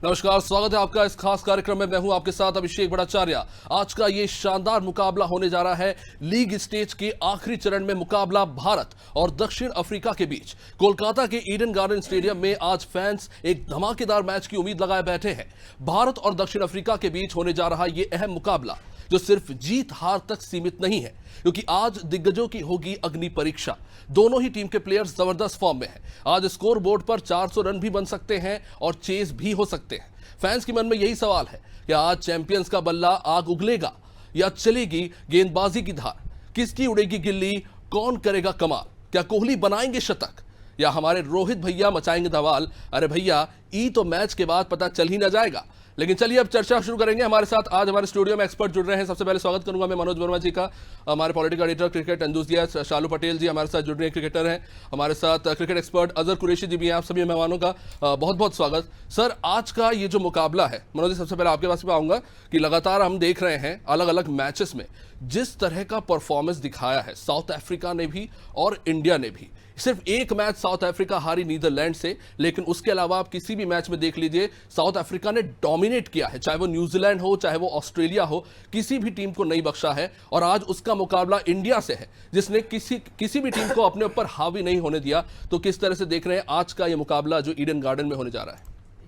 नमस्कार, स्वागत है आपका इस खास कार्यक्रम में। मैं हूं आपके साथ अभिषेक भट्टाचार्य। आज का ये शानदार मुकाबला होने जा रहा है लीग स्टेज के आखिरी चरण में। मुकाबला भारत और दक्षिण अफ्रीका के बीच। कोलकाता के ईडन गार्डन स्टेडियम में आज फैंस एक धमाकेदार मैच की उम्मीद लगाए बैठे हैं। भारत और दक्षिण अफ्रीका के बीच होने जा रहा ये अहम मुकाबला जो सिर्फ जीत हार तक सीमित नहीं है, क्योंकि आज दिग्गजों की होगी अग्नि परीक्षा। दोनों ही टीम के प्लेयर्स जबरदस्त फॉर्म में हैं। आज स्कोर बोर्ड पर 400 रन भी बन सकते हैं और चेज भी हो सकते हैं। फैंस के मन में यही सवाल है कि आज चैंपियंस का बल्ला आग उगलेगा या चलेगी गेंदबाजी की धार? किसकी उड़ेगी गिल्ली? कौन करेगा कमाल? क्या कोहली बनाएंगे शतक या हमारे रोहित भैया मचाएंगे धमाल? अरे भैया, तो मैच के बाद पता चल ही ना जाएगा। लेकिन चलिए अब चर्चा शुरू करेंगे। हमारे साथ आज हमारे स्टूडियो में एक्सपर्ट जुड़ रहे हैं। सबसे पहले स्वागत करूंगा मैं मनोज वर्मा जी का, हमारे पॉलिटिकल एडिटर, क्रिकेट एंथुसियास्ट शालू पटेल जी हमारे साथ जुड़ रहे हैं, क्रिकेटर हैं। हमारे साथ क्रिकेट एक्सपर्ट अजहर कुरैशी जी भी हैं। आप सभी मेहमानों का बहुत बहुत स्वागत। सर, आज का ये जो मुकाबला है, मनोज जी सबसे पहले आपके पास भी आऊंगा कि लगातार हम देख रहे हैं अलग अलग मैचेस में जिस तरह का परफॉर्मेंस दिखाया है साउथ अफ्रीका ने भी और इंडिया ने भी। सिर्फ एक मैच साउथ अफ्रीका हारी नीदरलैंड से, लेकिन उसके अलावा आप किसी भी मैच में देख लीजिए साउथ अफ्रीका ने डोमिनेट किया है। चाहे वो न्यूजीलैंड हो, चाहे वो ऑस्ट्रेलिया हो, किसी भी टीम को नहीं बख्शा है। और आज उसका मुकाबला इंडिया से है जिसने किसी भी टीम को अपने ऊपर हावी नहीं होने दिया। तो किस तरह से देख रहे हैं आज का ये मुकाबला जो ईडन गार्डन में होने जा रहा है?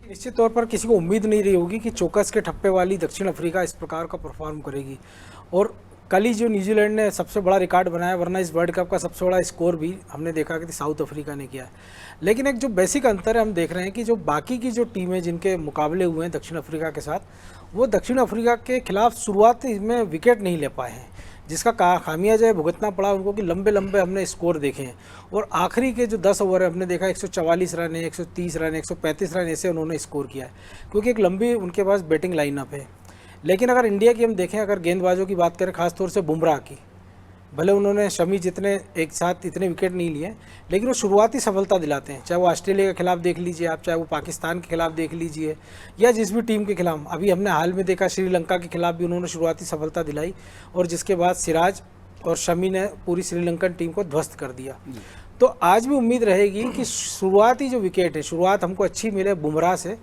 निश्चित तौर पर किसी को उम्मीद नहीं रही होगी कि चौकस के ठप्पे वाली दक्षिण अफ्रीका इस प्रकार का परफॉर्म करेगी। और कल ही जो न्यूजीलैंड ने सबसे बड़ा रिकॉर्ड बनाया, वरना इस वर्ल्ड कप का सबसे बड़ा स्कोर भी हमने देखा कि साउथ अफ्रीका ने किया है। लेकिन एक जो बेसिक अंतर है, हम देख रहे हैं कि जो बाकी की जो टीमें जिनके मुकाबले हुए हैं दक्षिण अफ्रीका के साथ, वो दक्षिण अफ्रीका के खिलाफ शुरुआती में विकेट नहीं ले पाए हैं, जिसका खामियाजा भुगतना पड़ा उनको कि लंबे लंबे हमने स्कोर देखे हैं। और आखिरी के जो 10 ओवर है हमने देखा 144 रन है, 130 रन, 135 रन ऐसे उन्होंने स्कोर किया है, क्योंकि एक लंबी उनके पास बैटिंग लाइनअप है। लेकिन अगर इंडिया की हम देखें, अगर गेंदबाजों की बात करें, खासतौर से बुमराह की, भले उन्होंने शमी जितने एक साथ इतने विकेट नहीं लिए, लेकिन वो शुरुआती सफलता दिलाते हैं। चाहे वो ऑस्ट्रेलिया के खिलाफ देख लीजिए आप, चाहे वो पाकिस्तान के खिलाफ देख लीजिए, या जिस भी टीम के खिलाफ। अभी हमने हाल में देखा श्रीलंका के खिलाफ भी उन्होंने शुरुआती सफलता दिलाई, और जिसके बाद सिराज और शमी ने पूरी श्रीलंकन टीम को ध्वस्त कर दिया। तो आज भी उम्मीद रहेगी कि शुरुआती जो विकेट है, शुरुआत हमको अच्छी मिले बुमराह से,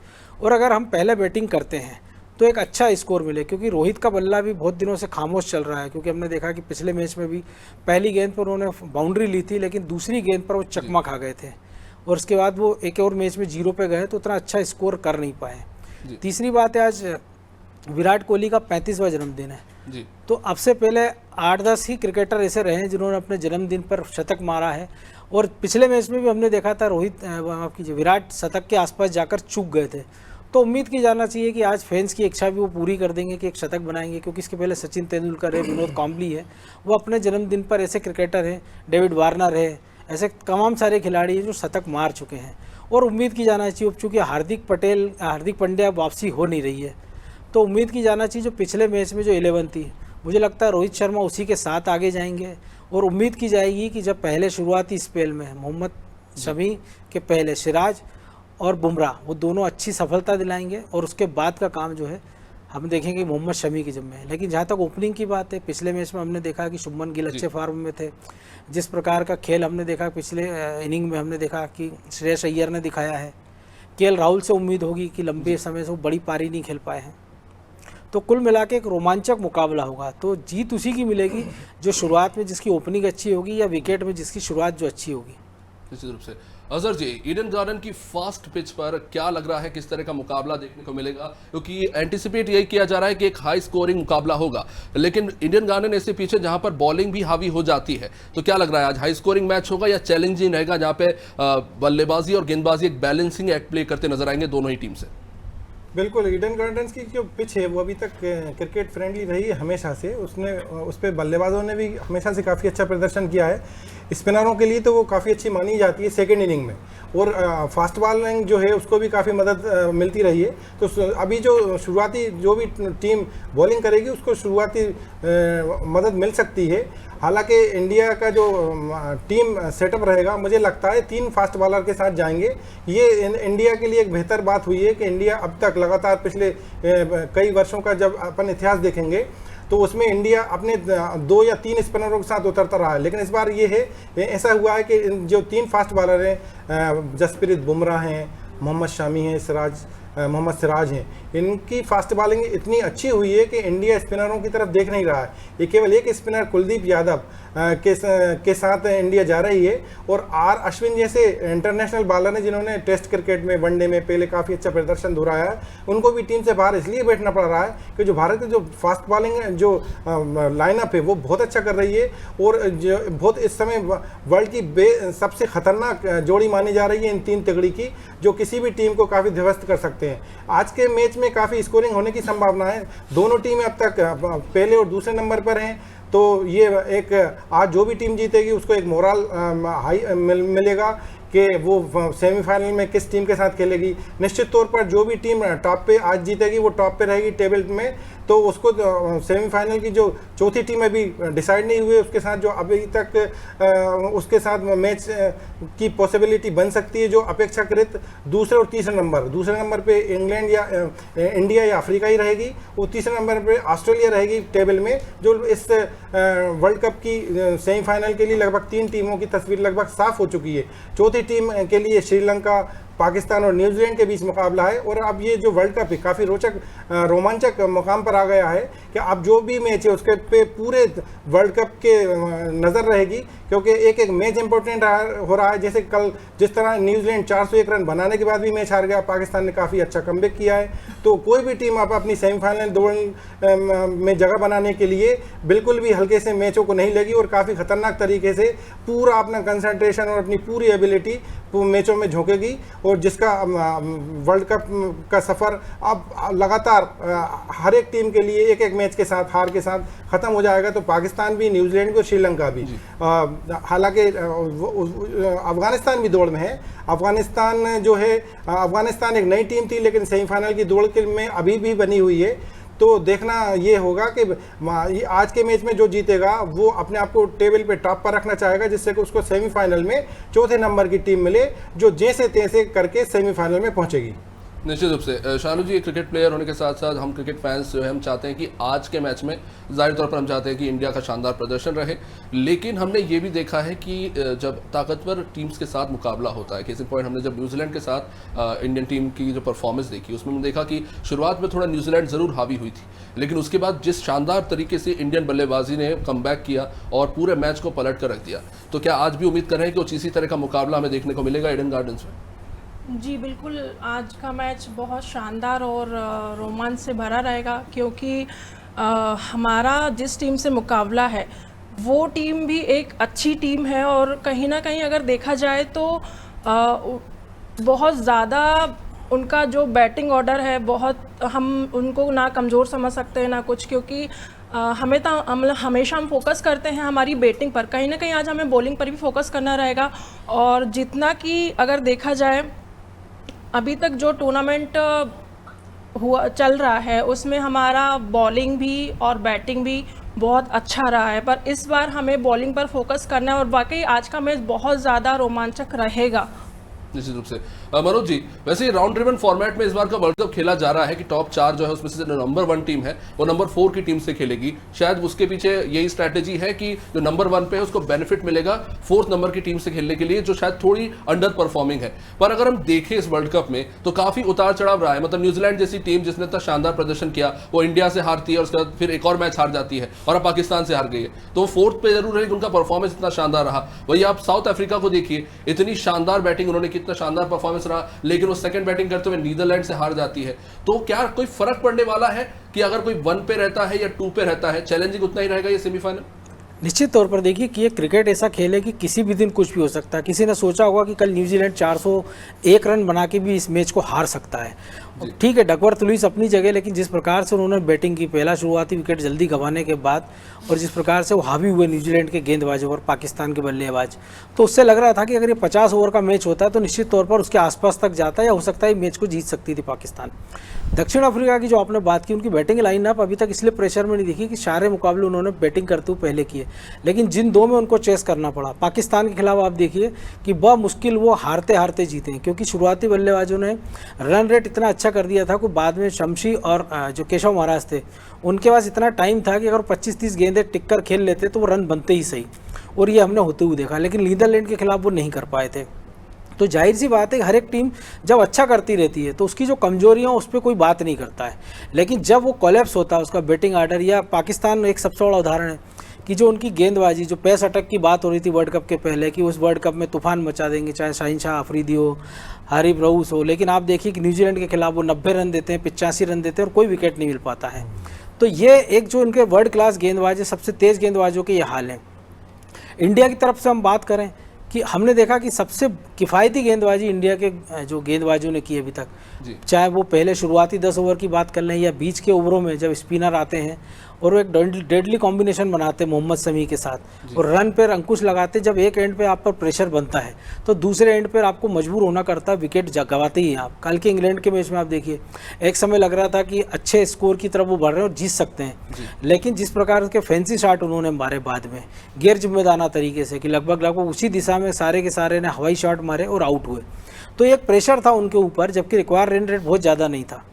और अगर हम पहले बैटिंग करते हैं तो एक अच्छा स्कोर मिले, क्योंकि रोहित का बल्ला भी बहुत दिनों से खामोश चल रहा है। क्योंकि हमने देखा कि पिछले मैच में भी पहली गेंद पर उन्होंने बाउंड्री ली थी, लेकिन दूसरी गेंद पर वो चकमा खा गए थे, और उसके बाद वो एक और मैच में 0 पे गए तो उतना अच्छा स्कोर कर नहीं पाए। तीसरी बात है, आज विराट कोहली का 35वां जन्मदिन है जी। तो अब से पहले 8-10 ही क्रिकेटर ऐसे रहे हैं जिन्होंने अपने जन्मदिन पर शतक मारा है, और पिछले मैच में भी हमने देखा था विराट शतक के आसपास जाकर चूक गए थे। तो उम्मीद की जाना चाहिए कि आज फैंस की इच्छा भी वो पूरी कर देंगे कि एक शतक बनाएंगे, क्योंकि इसके पहले सचिन तेंदुलकर है, विनोद कांबली है, वो अपने जन्मदिन पर ऐसे क्रिकेटर हैं, डेविड वार्नर है, ऐसे तमाम सारे खिलाड़ी हैं जो शतक मार चुके हैं। और उम्मीद की जाना चाहिए, चूँकि हार्दिक पांड्या वापसी हो नहीं रही है, तो उम्मीद की जाना चाहिए जो पिछले मैच में जो 11 थी, मुझे लगता है रोहित शर्मा उसी के साथ आगे जाएंगे। और उम्मीद की जाएगी कि जब पहले शुरुआती स्पेल में मोहम्मद शमी के पहले सिराज और बुमराह, वो दोनों अच्छी सफलता दिलाएंगे, और उसके बाद का काम जो है हम देखेंगे मोहम्मद शमी के जिम्मे है। लेकिन जहाँ तक ओपनिंग की बात है, पिछले मैच में हमने देखा कि शुभमन गिल अच्छे फॉर्म में थे। जिस प्रकार का खेल हमने देखा पिछले इनिंग में, हमने देखा कि श्रेयस अय्यर ने दिखाया है। केएल राहुल से उम्मीद होगी कि लंबे समय से वो बड़ी पारी नहीं खेल पाए हैं। तो कुल मिला के एक रोमांचक मुकाबला होगा। तो जीत उसी की मिलेगी जो शुरुआत में जिसकी ओपनिंग अच्छी होगी, या विकेट में जिसकी शुरुआत जो अच्छी होगी। निश्चित रूप से। अजहर जी, ईडन गार्डन की फास्ट पिच पर क्या लग रहा है, किस तरह का मुकाबला देखने को मिलेगा? क्योंकि एंटिसिपेट यही किया जा रहा है कि एक हाई स्कोरिंग मुकाबला होगा, लेकिन ईडन गार्डन ऐसे पीछे जहां पर बॉलिंग भी हावी हो जाती है। तो क्या लग रहा है, आज हाई स्कोरिंग मैच होगा या चैलेंजिंग रहेगा, जहां पे बल्लेबाजी और गेंदबाजी एक बैलेंसिंग एक्ट प्ले करते नजर आएंगे दोनों ही टीम से? बिल्कुल, ईडन गार्डन्स की जो पिच है वो अभी तक क्रिकेट फ्रेंडली रही है हमेशा से। उस पर बल्लेबाजों ने भी हमेशा से काफ़ी अच्छा प्रदर्शन किया है। स्पिनरों के लिए तो वो काफ़ी अच्छी मानी जाती है सेकेंड इनिंग में, और फास्ट बॉलिंग जो है उसको भी काफ़ी मदद मिलती रही है। तो अभी जो शुरुआती जो भी टीम बॉलिंग करेगी उसको शुरुआती मदद मिल सकती है। हालांकि इंडिया का जो टीम सेटअप रहेगा, मुझे लगता है 3 फास्ट बॉलर के साथ जाएंगे। ये इंडिया के लिए एक बेहतर बात हुई है कि इंडिया अब तक लगातार पिछले कई वर्षों का जब अपन इतिहास देखेंगे तो उसमें इंडिया अपने 2 या 3 स्पिनरों के साथ उतरता रहा है। लेकिन इस बार ये है, ऐसा हुआ है कि जो 3 फास्ट बॉलर हैं, जसप्रीत बुमराह हैं, मोहम्मद शामी हैं, सिराज मोहम्मद सिराज हैं, इनकी फास्ट बॉलिंग इतनी अच्छी हुई है कि इंडिया स्पिनरों की तरफ देख नहीं रहा है। ये केवल एक स्पिनर कुलदीप यादव के साथ इंडिया जा रही है, और आर अश्विन जैसे इंटरनेशनल बॉलर हैं जिन्होंने टेस्ट क्रिकेट में, वनडे में पहले काफ़ी अच्छा प्रदर्शन दोहराया है, उनको भी टीम से बाहर इसलिए बैठना पड़ रहा है कि जो भारत की जो फास्ट बॉलिंग जो लाइनअप है वो बहुत अच्छा कर रही है, और जो बहुत इस समय वर्ल्ड की सबसे खतरनाक जोड़ी मानी जा रही है इन तीन तगड़ी की, जो किसी भी टीम को काफ़ी ध्वस्त कर सकते हैं। आज के मैच में काफ़ी स्कोरिंग होने की संभावना है। दोनों टीमें अब तक पहले और दूसरे नंबर पर हैं, तो ये एक आज जो भी टीम जीतेगी उसको एक मोरल हाई मिलेगा कि वो सेमीफाइनल में किस टीम के साथ खेलेगी। निश्चित तौर पर जो भी टीम टॉप पे आज जीतेगी वो टॉप पे रहेगी टेबल में, तो उसको सेमीफाइनल की जो चौथी टीम अभी डिसाइड नहीं हुई उसके साथ जो अभी तक उसके साथ मैच की पॉसिबिलिटी बन सकती है, जो अपेक्षाकृत दूसरे और तीसरे नंबर पे इंग्लैंड या इंडिया या अफ्रीका ही रहेगी, वो तीसरे नंबर पे ऑस्ट्रेलिया रहेगी टेबल में, जो इस वर्ल्ड कप की सेमीफाइनल के लिए लगभग 3 टीमों की तस्वीर लगभग साफ हो चुकी है। चौथी टीम के लिए श्रीलंका, पाकिस्तान और न्यूजीलैंड के बीच मुकाबला है, और अब ये जो वर्ल्ड कप है काफ़ी रोचक रोमांचक मुकाम पर आ गया है कि अब जो भी मैच है उसके पे पूरे वर्ल्ड कप के नज़र रहेगी, क्योंकि एक एक मैच इंपॉर्टेंट हो रहा है। जैसे कल जिस तरह न्यूजीलैंड 401 रन बनाने के बाद भी मैच हार गया, पाकिस्तान ने काफ़ी अच्छा कमबैक किया है, तो कोई भी टीम अब अपनी सेमीफाइनल दौड़ में जगह बनाने के लिए बिल्कुल भी हल्के से मैचों को नहीं लगी, और काफ़ी खतरनाक तरीके से पूरा अपना कंसंट्रेशन और अपनी पूरी एबिलिटी मैचों में झोंकेगी, और जिसका वर्ल्ड कप का सफ़र अब लगातार हर एक टीम के लिए एक एक मैच के साथ, हार के साथ ख़त्म हो जाएगा। तो पाकिस्तान भी, न्यूजीलैंड भी और श्रीलंका भी, हालांकि अफगानिस्तान भी दौड़ में है। अफगानिस्तान जो है, अफगानिस्तान एक नई टीम थी लेकिन सेमीफाइनल की दौड़ में अभी भी बनी हुई है, तो देखना ये होगा कि आज के मैच में जो जीतेगा वो अपने आप को टेबल पे टॉप पर रखना चाहेगा, जिससे कि उसको सेमीफाइनल में चौथे नंबर की टीम मिले, जो जैसे तैसे करके सेमीफाइनल में पहुंचेगी। निश्चित रूप से शालू जी, क्रिकेट प्लेयर होने के साथ साथ हम क्रिकेट फैंस जो है हम चाहते हैं कि आज के मैच में जाहिर तौर पर हम चाहते हैं कि इंडिया का शानदार प्रदर्शन रहे, लेकिन हमने ये भी देखा है कि जब ताकतवर टीम्स के साथ मुकाबला होता है, केस इन पॉइंट हमने जब न्यूजीलैंड के साथ इंडियन टीम की जो परफॉर्मेंस देखी उसमें हमने देखा कि शुरुआत में थोड़ा न्यूजीलैंड ज़रूर हावी हुई थी, लेकिन उसके बाद जिस शानदार तरीके से इंडियन बल्लेबाजी ने कमबैक किया और पूरे मैच को पलट कर रख दिया, तो क्या आज भी उम्मीद कर रहे हैं कि कुछ इसी तरह का मुकाबला हमें देखने को मिलेगा ईडन गार्डन्स में? जी बिल्कुल, आज का मैच बहुत शानदार और रोमांच से भरा रहेगा, क्योंकि हमारा जिस टीम से मुकाबला है वो टीम भी एक अच्छी टीम है, और कहीं ना कहीं अगर देखा जाए तो बहुत ज़्यादा उनका जो बैटिंग ऑर्डर है, बहुत हम उनको ना कमज़ोर समझ सकते हैं ना कुछ, क्योंकि हमें तो हमेशा हम फोकस करते हैं हमारी बैटिंग पर, कहीं ना कहीं आज हमें बॉलिंग पर भी फोकस करना रहेगा। और जितना कि अगर देखा जाए अभी तक जो टूर्नामेंट चल रहा है उसमें हमारा बॉलिंग भी और बैटिंग भी बहुत अच्छा रहा है, पर इस बार हमें बॉलिंग पर फोकस करना है, और वाकई आज का मैच बहुत ज़्यादा रोमांचक रहेगा। निश्चित रूप से मनोज जी, वैसे राउंड ड्रिवन फॉर्मेट में इस बार का वर्ल्ड कप खेला जा रहा है कि टॉप 4 जो है उसमें से जो नंबर 1 टीम है वो नंबर 4 की टीम से खेलेगी। शायद उसके पीछे यही स्ट्रैटेजी है कि जो नंबर 1 पे है उसको बेनिफिट मिलेगा 4th नंबर की टीम से खेलने के लिए, जो शायद थोड़ी अंडर परफॉर्मिंग है। पर अगर हम देखें इस वर्ल्ड कप में तो काफी उतार चढ़ाव रहा है, मतलब न्यूजीलैंड जैसी टीम जिसने इतना शानदार प्रदर्शन किया वो इंडिया से हारती है और उसके बाद फिर एक और मैच हार जाती है और अब पाकिस्तान से हार गई है, तो 4th पे जरूर है कि उनका परफॉर्मेंस इतना शानदार रहा। वही आप साउथ अफ्रीका को देखिए, इतनी शानदार बैटिंग उन्होंने, कितना शानदार परफॉर्मेंस रहा, लेकिन वो सेकंड बैटिंग करते हुए नीदरलैंड से हार जाती है। तो क्या कोई फर्क पड़ने वाला है कि अगर कोई 1 पे रहता है या 2 पे रहता है, चैलेंजिंग उतना ही रहेगा ये सेमीफाइनल? निश्चित तौर पर देखिए कि ये क्रिकेट ऐसा खेल है कि किसी भी दिन कुछ भी हो सकता है। किसी ने सोचा होगा कि कल न्यूजीलैंड 401 रन बना के भी इस मैच को हार सकता है। ठीक है, डकवर्थ लुईस अपनी जगह, लेकिन जिस प्रकार से उन्होंने बैटिंग की, पहला शुरुआती विकेट जल्दी गंवाने के बाद, और जिस प्रकार से वो हावी हुए न्यूजीलैंड के गेंदबाजों और पाकिस्तान के बल्लेबाज, तो उससे लग रहा था कि अगर ये 50 ओवर का मैच होता है तो निश्चित तौर पर उसके आसपास तक जाता है, या हो सकता है मैच को जीत सकती थी पाकिस्तान। दक्षिण अफ्रीका की जो आपने बात की, उनकी बैटिंग लाइनअप अभी तक इसलिए प्रेशर में नहीं दिखी कि सारे मुकाबले उन्होंने बैटिंग करते हुए पहले किए, लेकिन जिन 2 में उनको चेस करना पड़ा। पाकिस्तान के खिलाफ आप देखिए कि बहुत मुश्किल वो हारते हारते जीते हैं, क्योंकि शुरुआती बल्लेबाजों ने रन रेट इतना अच्छा कर दिया था कि बाद में शमशी और जो केशव महाराज थे उनके पास इतना टाइम था कि अगर 25-30 गेंदें टिक कर खेल लेते तो वो रन बनते ही सही, और ये हमने होते हुए देखा। लेकिन नीदरलैंड के खिलाफ वो नहीं कर पाए थे। तो जाहिर सी बात है कि हर एक टीम जब अच्छा करती रहती है तो उसकी जो कमजोरियां उस पर कोई बात नहीं करता है, लेकिन जब वो कोलैप्स होता है उसका बैटिंग आर्डर, या पाकिस्तान एक सबसे बड़ा उदाहरण है कि जो उनकी गेंदबाजी, जो पेस अटैक की बात हो रही थी वर्ल्ड कप के पहले कि उस वर्ल्ड कप में तूफान मचा देंगे, चाहे शाहीन शाह अफरीदी हो, हारिफ रऊस हो, लेकिन आप देखिए कि न्यूजीलैंड के खिलाफ वो 90 रन देते हैं, 85 रन देते हैं और कोई विकेट नहीं मिल पाता है। तो ये एक जो उनके वर्ल्ड क्लास गेंदबाज है, सबसे तेज़ गेंदबाजों के ये हाल है। इंडिया की तरफ से हम बात करें कि हमने देखा कि सबसे किफ़ायती गेंदबाजी इंडिया के जो गेंदबाजों ने की अभी तक, चाहे वो पहले शुरुआती 10 ओवर की बात कर लें या बीच के ओवरों में जब स्पिनर आते हैं और वो एक डेडली कॉम्बिनेशन बनाते हैं मोहम्मद शमी के साथ और रन पर अंकुश लगाते, जब एक एंड पे आप पर प्रेशर बनता है तो दूसरे एंड पर आपको मजबूर होना करता है, विकेट गंवाते ही हैं आप। कल के इंग्लैंड के मैच में आप देखिए, एक समय लग रहा था कि अच्छे स्कोर की तरफ वो बढ़ रहे हैं और जीत सकते हैं, लेकिन जिस प्रकार के फैंसी शॉट उन्होंने मारे बाद में गैर जिम्मेदाराना तरीके से कि लगभग उसी दिशा में सारे के सारे ने हवाई शॉट मारे और आउट हुए, तो एक प्रेशर था उनके ऊपर, जबकि रिक्वायर रन रेट बहुत ज़्यादा नहीं था,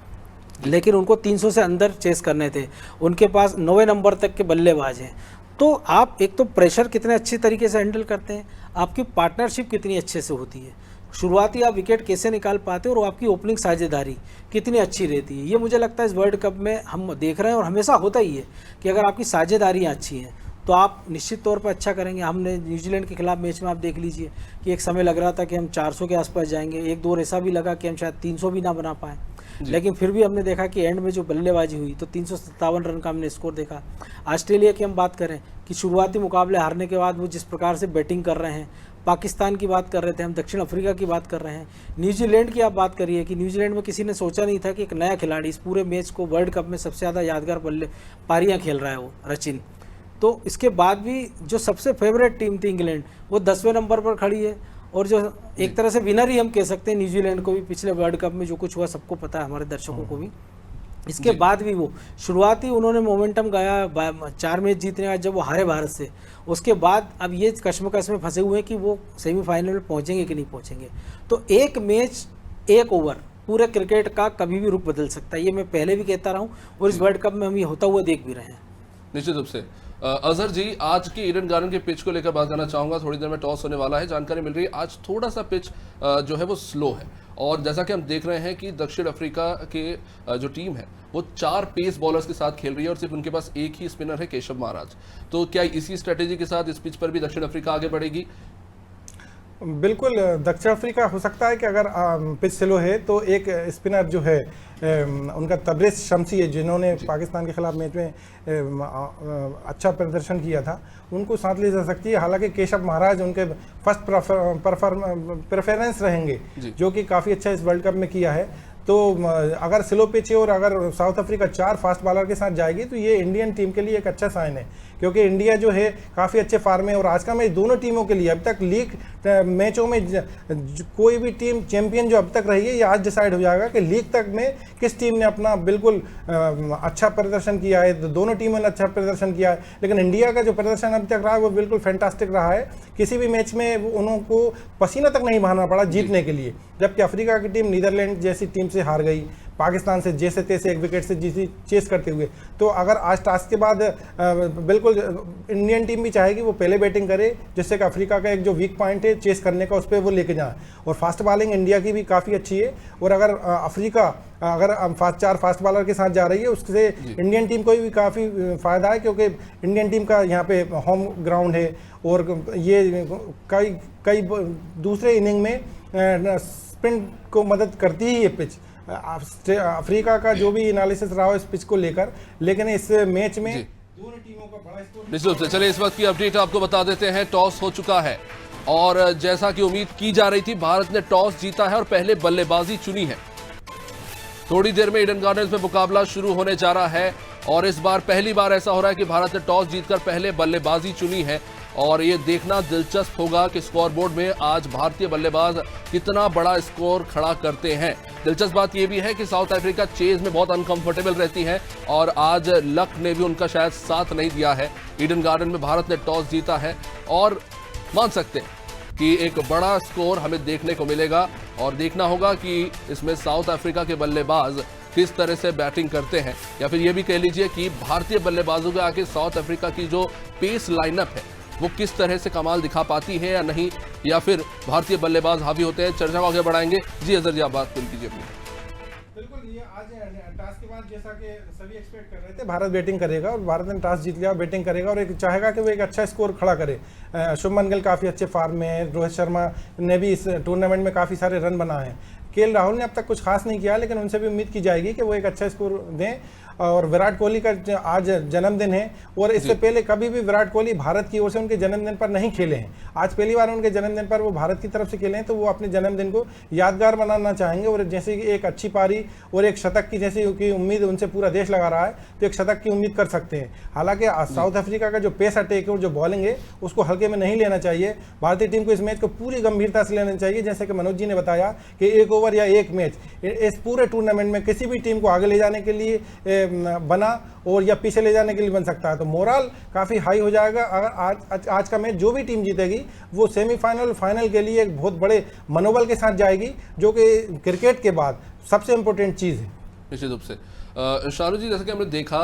लेकिन उनको 300 से अंदर चेस करने थे। उनके पास 9वें नंबर तक के बल्लेबाज हैं। तो आप एक तो प्रेशर कितने अच्छे तरीके से हैंडल करते हैं, आपकी पार्टनरशिप कितनी अच्छे से होती है, शुरुआती आप विकेट कैसे निकाल पाते हैं और आपकी ओपनिंग साझेदारी कितनी अच्छी रहती है। ये मुझे लगता है इस वर्ल्ड कप में हम देख रहे हैं और हमेशा होता ही है कि अगर आपकी साझेदारियाँ अच्छी हैं तो आप निश्चित तौर पर अच्छा करेंगे। हमने न्यूजीलैंड के खिलाफ मैच में आप देख लीजिए कि एक समय लग रहा था कि हम 400 के आसपास जाएंगे, एक दो ऐसा भी लगा कि हम शायद 300 भी ना बना पाएँ, लेकिन फिर भी हमने देखा कि एंड में जो बल्लेबाजी हुई तो 357 रन का हमने स्कोर देखा। ऑस्ट्रेलिया की हम बात करें कि शुरुआती मुकाबले हारने के बाद वो जिस प्रकार से बैटिंग कर रहे हैं, पाकिस्तान की बात कर रहे थे हम, दक्षिण अफ्रीका की बात कर रहे हैं, न्यूजीलैंड की आप बात करिए कि न्यूजीलैंड में किसी ने सोचा नहीं था कि एक नया खिलाड़ी इस पूरे मैच को वर्ल्ड कप में सबसे ज़्यादा यादगार पारियाँ खेल रहा है वो रचिन। तो इसके बाद भी जो सबसे फेवरेट टीम थी इंग्लैंड, वो 10वें नंबर पर खड़ी है, और जो एक तरह से विनर ही हम कह सकते हैं न्यूजीलैंड को भी, पिछले वर्ल्ड कप में जो कुछ हुआ सबको पता है, हमारे दर्शकों को भी। इसके बाद भी वो शुरुआती उन्होंने मोमेंटम गाया 4 मैच जीतने का, जब वो हारे भारत से, उसके बाद अब ये कश्मकश में फंसे हुए हैं कि वो सेमीफाइनल में पहुंचेंगे कि नहीं पहुंचेंगे। तो एक मैच, एक ओवर पूरे क्रिकेट का कभी भी रुख बदल सकता है, ये मैं पहले भी कहता रहा हूँ और इस वर्ल्ड कप में हम ये होता हुआ देख भी रहे हैं। निश्चित रूप से। अजहर जी, आज की ईडन गार्डन के पिच को लेकर बात करना चाहूंगा। थोड़ी देर में टॉस होने वाला है, जानकारी मिल रही है आज थोड़ा सा पिच जो है वो स्लो है, और जैसा कि हम देख रहे हैं कि दक्षिण अफ्रीका के जो टीम है वो 4 पेस बॉलर्स के साथ खेल रही है और सिर्फ उनके पास एक ही स्पिनर है, केशव महाराज। तो क्या इसी स्ट्रेटेजी के साथ इस पिच पर भी दक्षिण अफ्रीका आगे बढ़ेगी? बिल्कुल, दक्षिण अफ्रीका हो सकता है कि अगर पिच स्लो है तो एक स्पिनर जो है उनका तबरेज शमसी है, जिन्होंने पाकिस्तान के खिलाफ मैच में अच्छा प्रदर्शन किया था, उनको साथ ले जा सकती है। हालांकि केशव महाराज उनके फर्स्ट प्रेफरेंस रहेंगे, जो कि काफ़ी अच्छा इस वर्ल्ड कप में किया है। तो अगर स्लो पिच है और अगर साउथ अफ्रीका 4 फास्ट बॉलर के साथ जाएगी तो ये इंडियन टीम के लिए एक अच्छा साइन है, क्योंकि इंडिया जो है काफ़ी अच्छे फॉर्म में, और आज का मैच दोनों टीमों के लिए अब तक लीग मैचों में कोई भी टीम चैंपियन जो अब तक रही है, ये आज डिसाइड हो जाएगा कि लीग तक में किस टीम ने अपना बिल्कुल अच्छा प्रदर्शन किया है। तो दोनों टीमों ने अच्छा प्रदर्शन किया है, लेकिन इंडिया का जो प्रदर्शन अब तक रहा है वो बिल्कुल फैंटास्टिक रहा है। किसी भी मैच में उनको पसीना तक नहीं बहाना पड़ा जीतने के लिए, जबकि अफ्रीका की टीम नीदरलैंड जैसी टीम से हार गई, पाकिस्तान से जैसे तैसे एक विकेट से जीती चेस करते हुए। तो अगर आज टॉस के बाद बिल्कुल इंडियन टीम भी चाहेगी वो पहले बैटिंग करे, जिससे कि अफ्रीका का एक जो वीक पॉइंट है चेस करने का, उस पर वो लेके जाए। और फास्ट बॉलिंग इंडिया की भी काफ़ी अच्छी है, और अगर अफ्रीका अगर 4 फास्ट बॉलर के साथ जा रही है, उससे इंडियन टीम को भी काफ़ी फ़ायदा है, क्योंकि इंडियन टीम का यहाँ पे होम ग्राउंड है, और ये कई दूसरे इनिंग में स्पिन को मदद करती ही ये पिच। अफ्रीका का जो भी एनालिसिस रहा हो इस पिच को लेकर, लेकिन इस मैच में दोनों टीमों का बड़ा स्कोर। निश्चित रूप से। चलिए इस वक्त की अपडेट आपको बता देते हैं। टॉस हो चुका है और जैसा कि उम्मीद की जा रही थी, भारत ने टॉस जीता है और पहले बल्लेबाजी चुनी है। थोड़ी देर में ईडन गार्डन्स में मुकाबला शुरू होने जा रहा है, और इस बार पहली बार ऐसा हो रहा है कि भारत ने टॉस जीतकर पहले बल्लेबाजी चुनी है, और ये देखना दिलचस्प होगा कि स्कोरबोर्ड में आज भारतीय बल्लेबाज कितना बड़ा स्कोर खड़ा करते हैं। दिलचस्प बात यह भी है कि साउथ अफ्रीका चेज में बहुत अनकंफर्टेबल रहती है, और आज लक ने भी उनका शायद साथ नहीं दिया है। ईडन गार्डन में भारत ने टॉस जीता है, और मान सकते हैं कि एक बड़ा स्कोर हमें देखने को मिलेगा, और देखना होगा कि इसमें साउथ अफ्रीका के बल्लेबाज किस तरह से बैटिंग करते हैं, या फिर ये भी कह लीजिए कि भारतीय बल्लेबाजों के आगे साउथ अफ्रीका की जो पेस लाइनअप है वो किस तरह से कमाल दिखा पाती है या नहीं, या फिर भारतीय बल्लेबाज हावी होते हैं। चर्चा को आगे बढ़ाएंगे। जी अजहर जी, आप बात पूरी कीजिए अपनी। बिल्कुल, ये आज टॉस के बाद जैसा कि सभी एक्सपेक्ट कर रहे थे, भारत बैटिंग करेगा और भारत ने टॉस जीत लिया, बैटिंग करेगा और एक चाहेगा कि वो एक अच्छा स्कोर खड़ा करे। शुभमन गिल काफ़ी अच्छे फॉर्म में है, रोहित शर्मा ने भी इस टूर्नामेंट में काफ़ी सारे रन बनाए हैं। केएल राहुल ने अब तक कुछ खास नहीं किया, लेकिन उनसे भी उम्मीद की जाएगी कि वो एक अच्छा स्कोर दें। और विराट कोहली का आज जन्मदिन है और इससे पहले कभी भी विराट कोहली भारत की ओर से उनके जन्मदिन पर नहीं खेले हैं। आज पहली बार उनके जन्मदिन पर वो भारत की तरफ से खेले हैं, तो वो अपने जन्मदिन को यादगार बनाना चाहेंगे। और जैसे कि एक अच्छी पारी और एक शतक की जैसी की उम्मीद उनसे पूरा देश लगा रहा है, तो एक शतक की उम्मीद कर सकते हैं। हालांकि साउथ अफ्रीका का जो पेस अटैक है और जो बॉलिंग है उसको हल्के में नहीं लेना चाहिए। भारतीय टीम को इस मैच को पूरी गंभीरता से लेना चाहिए। जैसे कि मनोज जी ने बताया कि एक ओवर या एक मैच इस पूरे टूर्नामेंट में किसी भी टीम को आगे ले जाने के लिए बना और या पीछे ले जाने के लिए बन सकता है। तो मोरल काफ़ी हाई हो जाएगा अगर आज का मैच जो भी टीम जीतेगी वो सेमीफाइनल फाइनल के लिए एक बहुत बड़े मनोबल के साथ जाएगी, जो कि क्रिकेट के बाद सबसे इंपॉर्टेंट चीज़ है। निश्चित रूप से। शाहरुख जी, जैसे कि हमने देखा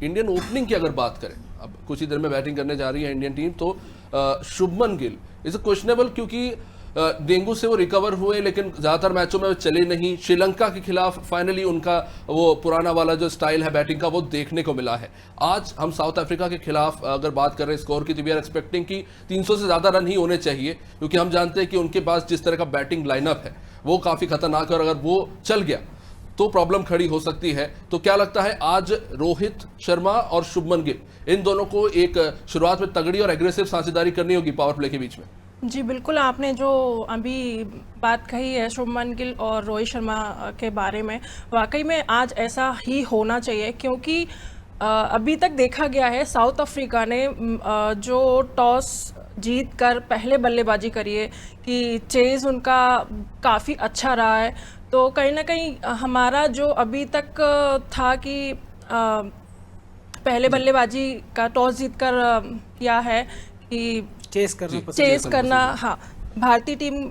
इंडियन ओपनिंग की अगर बात करें, अब कुछ ही देर में बैटिंग करने जा रही है इंडियन टीम, तो शुभमन गिल इज क्वेश्चनेबल, क्योंकि डेंगू से वो रिकवर हुए लेकिन ज़्यादातर मैचों में वो चले नहीं। श्रीलंका के खिलाफ फाइनली उनका वो पुराना वाला जो स्टाइल है बैटिंग का वो देखने को मिला है। आज हम साउथ अफ्रीका के खिलाफ अगर बात कर रहे हैं स्कोर की, तो वी आर एक्सपेक्टिंग कि 300 से ज़्यादा रन ही होने चाहिए, क्योंकि हम जानते हैं कि उनके पास जिस तरह का बैटिंग लाइनअप है वो काफ़ी खतरनाक है और अगर वो चल गया तो प्रॉब्लम खड़ी हो सकती है। तो क्या लगता है आज रोहित शर्मा और शुभमन गिल इन दोनों को एक शुरुआत में तगड़ी और एग्रेसिव साझेदारी करनी होगी पावर प्ले के बीच में? जी बिल्कुल, आपने जो अभी बात कही है शुभमन गिल और रोहित शर्मा के बारे में, वाकई में आज ऐसा ही होना चाहिए, क्योंकि अभी तक देखा गया है साउथ अफ्रीका ने जो टॉस जीत कर पहले बल्लेबाजी करी है कि चेज़ उनका काफ़ी अच्छा रहा है। तो कहीं ना कहीं हमारा जो अभी तक था कि पहले बल्लेबाजी का टॉस जीत कर किया है कि चेस करना, हाँ, भारतीय टीम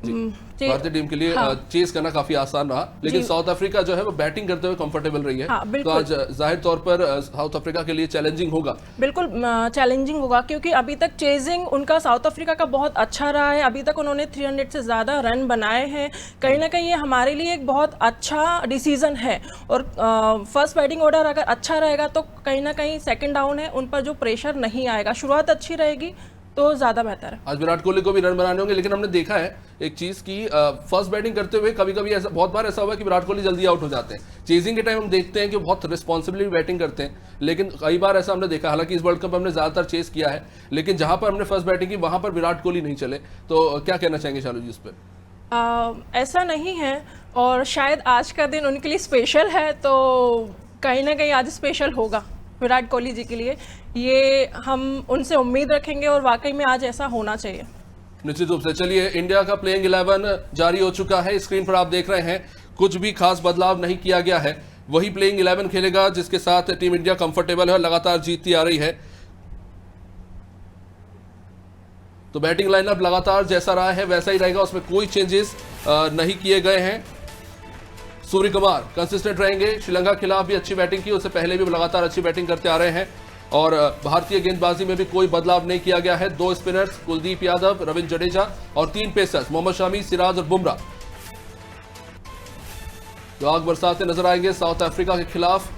भारतीय टीम के लिए चेस करना काफी आसान रहा, लेकिन साउथ अफ्रीका जो है वो बैटिंग करते हुए कंफर्टेबल रही है। तो आज जाहिर तौर पर साउथ अफ्रीका के लिए चैलेंजिंग होगा, बिल्कुल चैलेंजिंग होगा, क्योंकि अभी तक चेजिंग उनका साउथ अफ्रीका का बहुत अच्छा रहा है। अभी तक उन्होंने 300 से ज़्यादा रन बनाए हैं। कहीं ना कहीं ये हमारे लिए एक बहुत अच्छा डिसीजन है। और फर्स्ट बैटिंग ऑर्डर अगर अच्छा रहेगा तो कहीं ना कहीं सेकेंड डाउन है, उन पर जो प्रेशर नहीं आएगा, शुरुआत अच्छी रहेगी तो ज़्यादा बेहतर है। आज विराट कोहली को भी रन बनाने होंगे, लेकिन हमने देखा है एक चीज़ की फर्स्ट बैटिंग करते हुए कभी कभी ऐसा, बहुत बार ऐसा हुआ कि विराट कोहली जल्दी आउट हो जाते हैं। चेजिंग के टाइम हम देखते हैं कि बहुत रिस्पॉन्सिबली बैटिंग करते हैं, लेकिन कई बार ऐसा हमने देखा, हालांकि इस वर्ल्ड कप में हमने ज़्यादातर चेस किया है, लेकिन जहां पर हमने फर्स्ट बैटिंग की वहां पर विराट कोहली नहीं चले। तो क्या कहना चाहेंगे शालू जी इस पर? ऐसा नहीं है, और शायद आज का दिन उनके लिए स्पेशल है, तो कहीं ना कहीं आज स्पेशल होगा विराट कोहली जी के लिए। ये हम उनसे उम्मीद रखेंगे और वाकई में आज ऐसा होना चाहिए। निश्चित रूप से। चलिए, इंडिया का प्लेइंग 11 जारी हो चुका है। स्क्रीन पर आप देख रहे हैं, कुछ भी खास बदलाव नहीं किया गया है। वही प्लेइंग 11 खेलेगा जिसके साथ टीम इंडिया कंफर्टेबल है और लगातार जीतती आ रही है। तो बैटिंग लाइनअप लगातार जैसा रहा है वैसा ही रहेगा, उसमें कोई चेंजेस नहीं किए गए हैं। सूर्य कुमार कंसिस्टेंट रहेंगे। श्रीलंका के खिलाफ भी अच्छी बैटिंग की, उससे पहले भी लगातार अच्छी बैटिंग करते आ रहे हैं। और भारतीय गेंदबाजी में भी कोई बदलाव नहीं किया गया है। 2 स्पिनर्स कुलदीप यादव, रविंद्र जडेजा और 3 पेसर्स मोहम्मद शमी, सिराज और बुमराह जो आग बरसाते नजर आएंगे साउथ अफ्रीका के खिलाफ।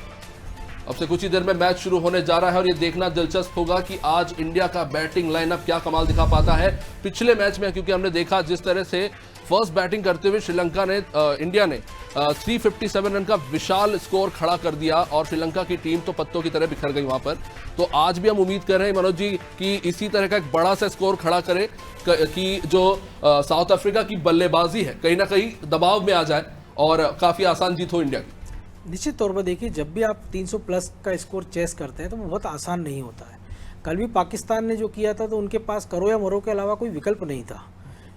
अब से कुछ ही देर में मैच शुरू होने जा रहा है और ये देखना दिलचस्प होगा कि आज इंडिया का बैटिंग लाइनअप क्या कमाल दिखा पाता है। पिछले मैच में क्योंकि हमने देखा जिस तरह से फर्स्ट बैटिंग करते हुए इंडिया ने 357 रन का विशाल स्कोर खड़ा कर दिया और श्रीलंका की टीम तो पत्तों की तरह बिखर गई वहां पर। तो आज भी हम उम्मीद कर रहे हैं मनोज जी कि इसी तरह का एक बड़ा सा स्कोर खड़ा करे कि जो साउथ अफ्रीका की बल्लेबाजी है कहीं ना कहीं दबाव में आ जाए और काफी आसान जीत हो इंडिया की। निश्चित तौर पर देखिए, जब भी आप 300 प्लस का स्कोर चेस करते हैं तो वो बहुत आसान नहीं होता है। कल भी पाकिस्तान ने जो किया था तो उनके पास करो या मरो के अलावा कोई विकल्प नहीं था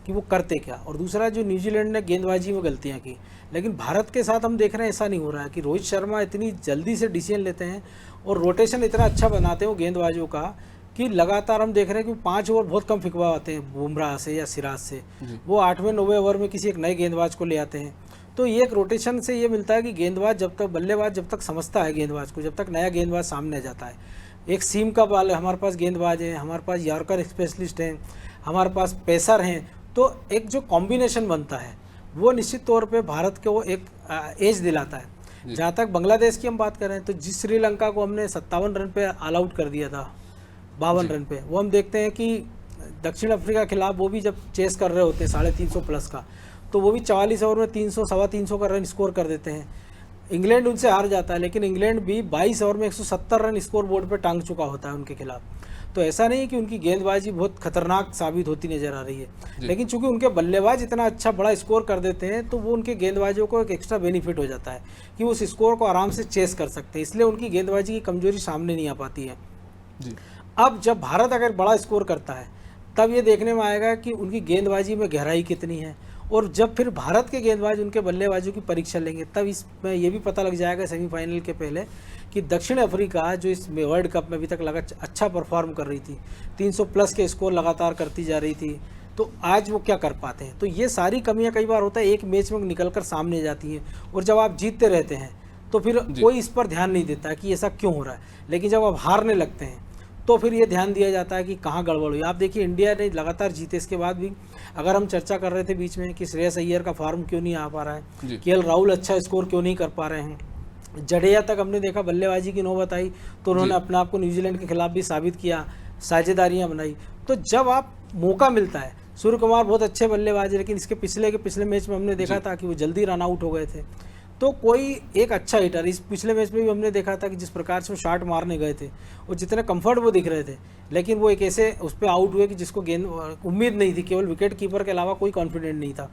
कि वो करते क्या। और दूसरा, जो न्यूजीलैंड ने गेंदबाजी में गलतियां की, लेकिन भारत के साथ हम देख रहे हैं ऐसा नहीं हो रहा है कि रोहित शर्मा इतनी जल्दी से डिसीजन लेते हैं और रोटेशन इतना अच्छा बनाते हैं गेंदबाजों का कि लगातार हम देख रहे हैं कि 5 ओवर बहुत कम फिकवाते हैं बुमराह से या सिराज से, वो 8वें 9वें ओवर में किसी एक नए गेंदबाज को ले आते हैं। तो ये एक रोटेशन से ये मिलता है कि गेंदबाज जब तक बल्लेबाज जब तक समझता है गेंदबाज को, जब तक नया गेंदबाज सामने आ जाता है, एक सीम का बाल हमारे पास गेंदबाज है, हमारे पास यॉर्कर स्पेशलिस्ट हैं, हमारे पास पेसर हैं, तो एक जो कॉम्बिनेशन बनता है वो निश्चित तौर पे भारत को एक एज दिलाता है। जहाँ तक बांग्लादेश की हम बात करें तो जिस श्रीलंका को हमने 57 रन पे ऑल आउट कर दिया था 52 रन पे, वो हम देखते हैं कि दक्षिण अफ्रीका के खिलाफ वो भी जब चेस कर रहे होते हैं 350 प्लस का, तो वो भी 44 ओवर में 300 सवा 300 का रन स्कोर कर देते हैं। इंग्लैंड उनसे हार जाता है, लेकिन इंग्लैंड भी 22 ओवर में 170 रन स्कोर बोर्ड पे टांग चुका होता है उनके खिलाफ। तो ऐसा नहीं कि उनकी गेंदबाजी बहुत खतरनाक साबित होती नजर आ रही है, लेकिन चूंकि उनके बल्लेबाज इतना अच्छा बड़ा स्कोर कर देते हैं तो वो उनके गेंदबाजों को एक एक्स्ट्रा बेनिफिट हो जाता है कि वो उस स्कोर को आराम से चेस कर सकते हैं, इसलिए उनकी गेंदबाजी की कमजोरी सामने नहीं आ पाती है। अब जब भारत अगर बड़ा स्कोर करता है तब ये देखने में आएगा कि उनकी गेंदबाजी में गहराई कितनी है, और जब फिर भारत के गेंदबाज उनके बल्लेबाजों की परीक्षा लेंगे तब इसमें ये भी पता लग जाएगा सेमीफाइनल के पहले कि दक्षिण अफ्रीका जो इस वर्ल्ड कप में अभी तक अच्छा परफॉर्म कर रही थी, 300 प्लस के स्कोर लगातार करती जा रही थी, तो आज वो क्या कर पाते हैं। तो ये सारी कमियां कई बार होता है एक मैच में निकल कर सामने जाती हैं, और जब आप जीतते रहते हैं तो फिर कोई इस पर ध्यान नहीं देता कि ऐसा क्यों हो रहा है, लेकिन जब आप हारने लगते हैं तो फिर ये ध्यान दिया जाता है कि कहाँ गड़बड़ हुई। आप देखिए इंडिया ने लगातार जीते, इसके बाद भी अगर हम चर्चा कर रहे थे बीच में कि श्रेयस अय्यर का फॉर्म क्यों नहीं आ पा रहा है, केएल राहुल अच्छा स्कोर क्यों नहीं कर पा रहे हैं, जडेजा तक हमने देखा बल्लेबाजी की नौबत आई तो उन्होंने अपने आप को न्यूजीलैंड के खिलाफ भी साबित किया, साझेदारियां बनाई। तो जब आप मौका मिलता है, सूर्य कुमार बहुत अच्छे बल्लेबाज है, लेकिन इसके पिछले मैच में हमने देखा था कि वो जल्दी रन आउट हो गए थे। तो कोई एक अच्छा हिटर, इस पिछले मैच में भी हमने देखा था कि जिस प्रकार से वो शॉट मारने गए थे और जितने कंफर्ट वो दिख रहे थे, लेकिन वो एक ऐसे उस पर आउट हुए कि जिसको गेंद उम्मीद नहीं थी, केवल विकेट कीपर के अलावा कोई कॉन्फिडेंट नहीं था।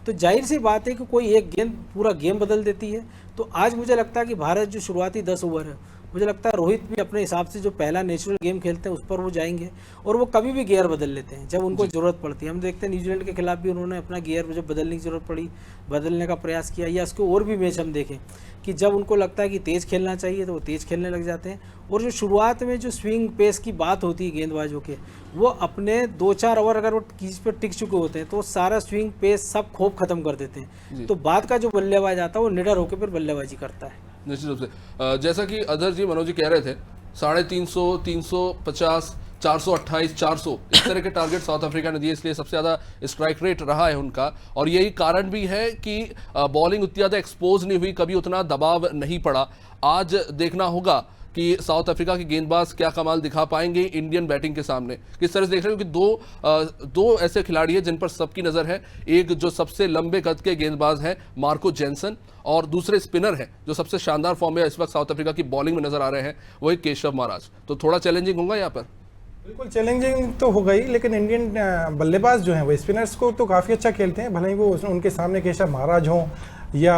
तो जाहिर सी बात है कि कोई एक गेंद पूरा गेम बदल देती है। तो आज मुझे लगता है कि भारत जो शुरुआती 10 ओवर है, मुझे लगता है रोहित भी अपने हिसाब से जो पहला नेचुरल गेम खेलते हैं उस पर वो जाएंगे, और वो कभी भी गियर बदल लेते हैं जब उनको ज़रूरत पड़ती है। हम देखते हैं न्यूजीलैंड के खिलाफ भी उन्होंने अपना गियर जब बदलने की ज़रूरत पड़ी बदलने का प्रयास किया, या उसके और भी मैच हम देखें कि जब उनको लगता है कि तेज़ खेलना चाहिए तो वो तेज़ खेलने लग जाते हैं। और जो शुरुआत में जो स्विंग पेस की बात होती है गेंदबाजों के, वो अपने 2-4 ओवर अगर वो कीज पर टिक चुके होते हैं तो सारा स्विंग पेस सब खौफ खत्म कर देते हैं। तो बाद का जो बल्लेबाज आता है वो निडर होकर फिर बल्लेबाजी करता है। निश्चित रूप से जैसा कि अधर जी मनोज जी कह रहे थे 350, 350, 428, 400 इस तरह के टारगेट साउथ अफ्रीका ने दिए, इसलिए सबसे ज़्यादा स्ट्राइक रेट रहा है उनका। और यही कारण भी है कि बॉलिंग उतनी ज़्यादा एक्सपोज नहीं हुई, कभी उतना दबाव नहीं पड़ा। आज देखना होगा कि साउथ अफ्रीका के गेंदबाज क्या कमाल दिखा पाएंगे इंडियन बैटिंग के सामने। किस तरह से देख रहे हो कि दो ऐसे खिलाड़ी हैं जिन पर सबकी नज़र है, एक जो सबसे लंबे कद के गेंदबाज हैं मार्को जेनसन, और दूसरे स्पिनर हैं जो सबसे शानदार फॉर्म में इस वक्त साउथ अफ्रीका की बॉलिंग में नजर आ रहे हैं, वही केशव महाराज। तो थोड़ा चैलेंजिंग होगा यहाँ पर। बिल्कुल चैलेंजिंग तो हो गई, लेकिन इंडियन बल्लेबाज जो हैं वो स्पिनर्स को तो काफ़ी अच्छा खेलते हैं, भले ही वो उनके सामने केशव महाराज हों या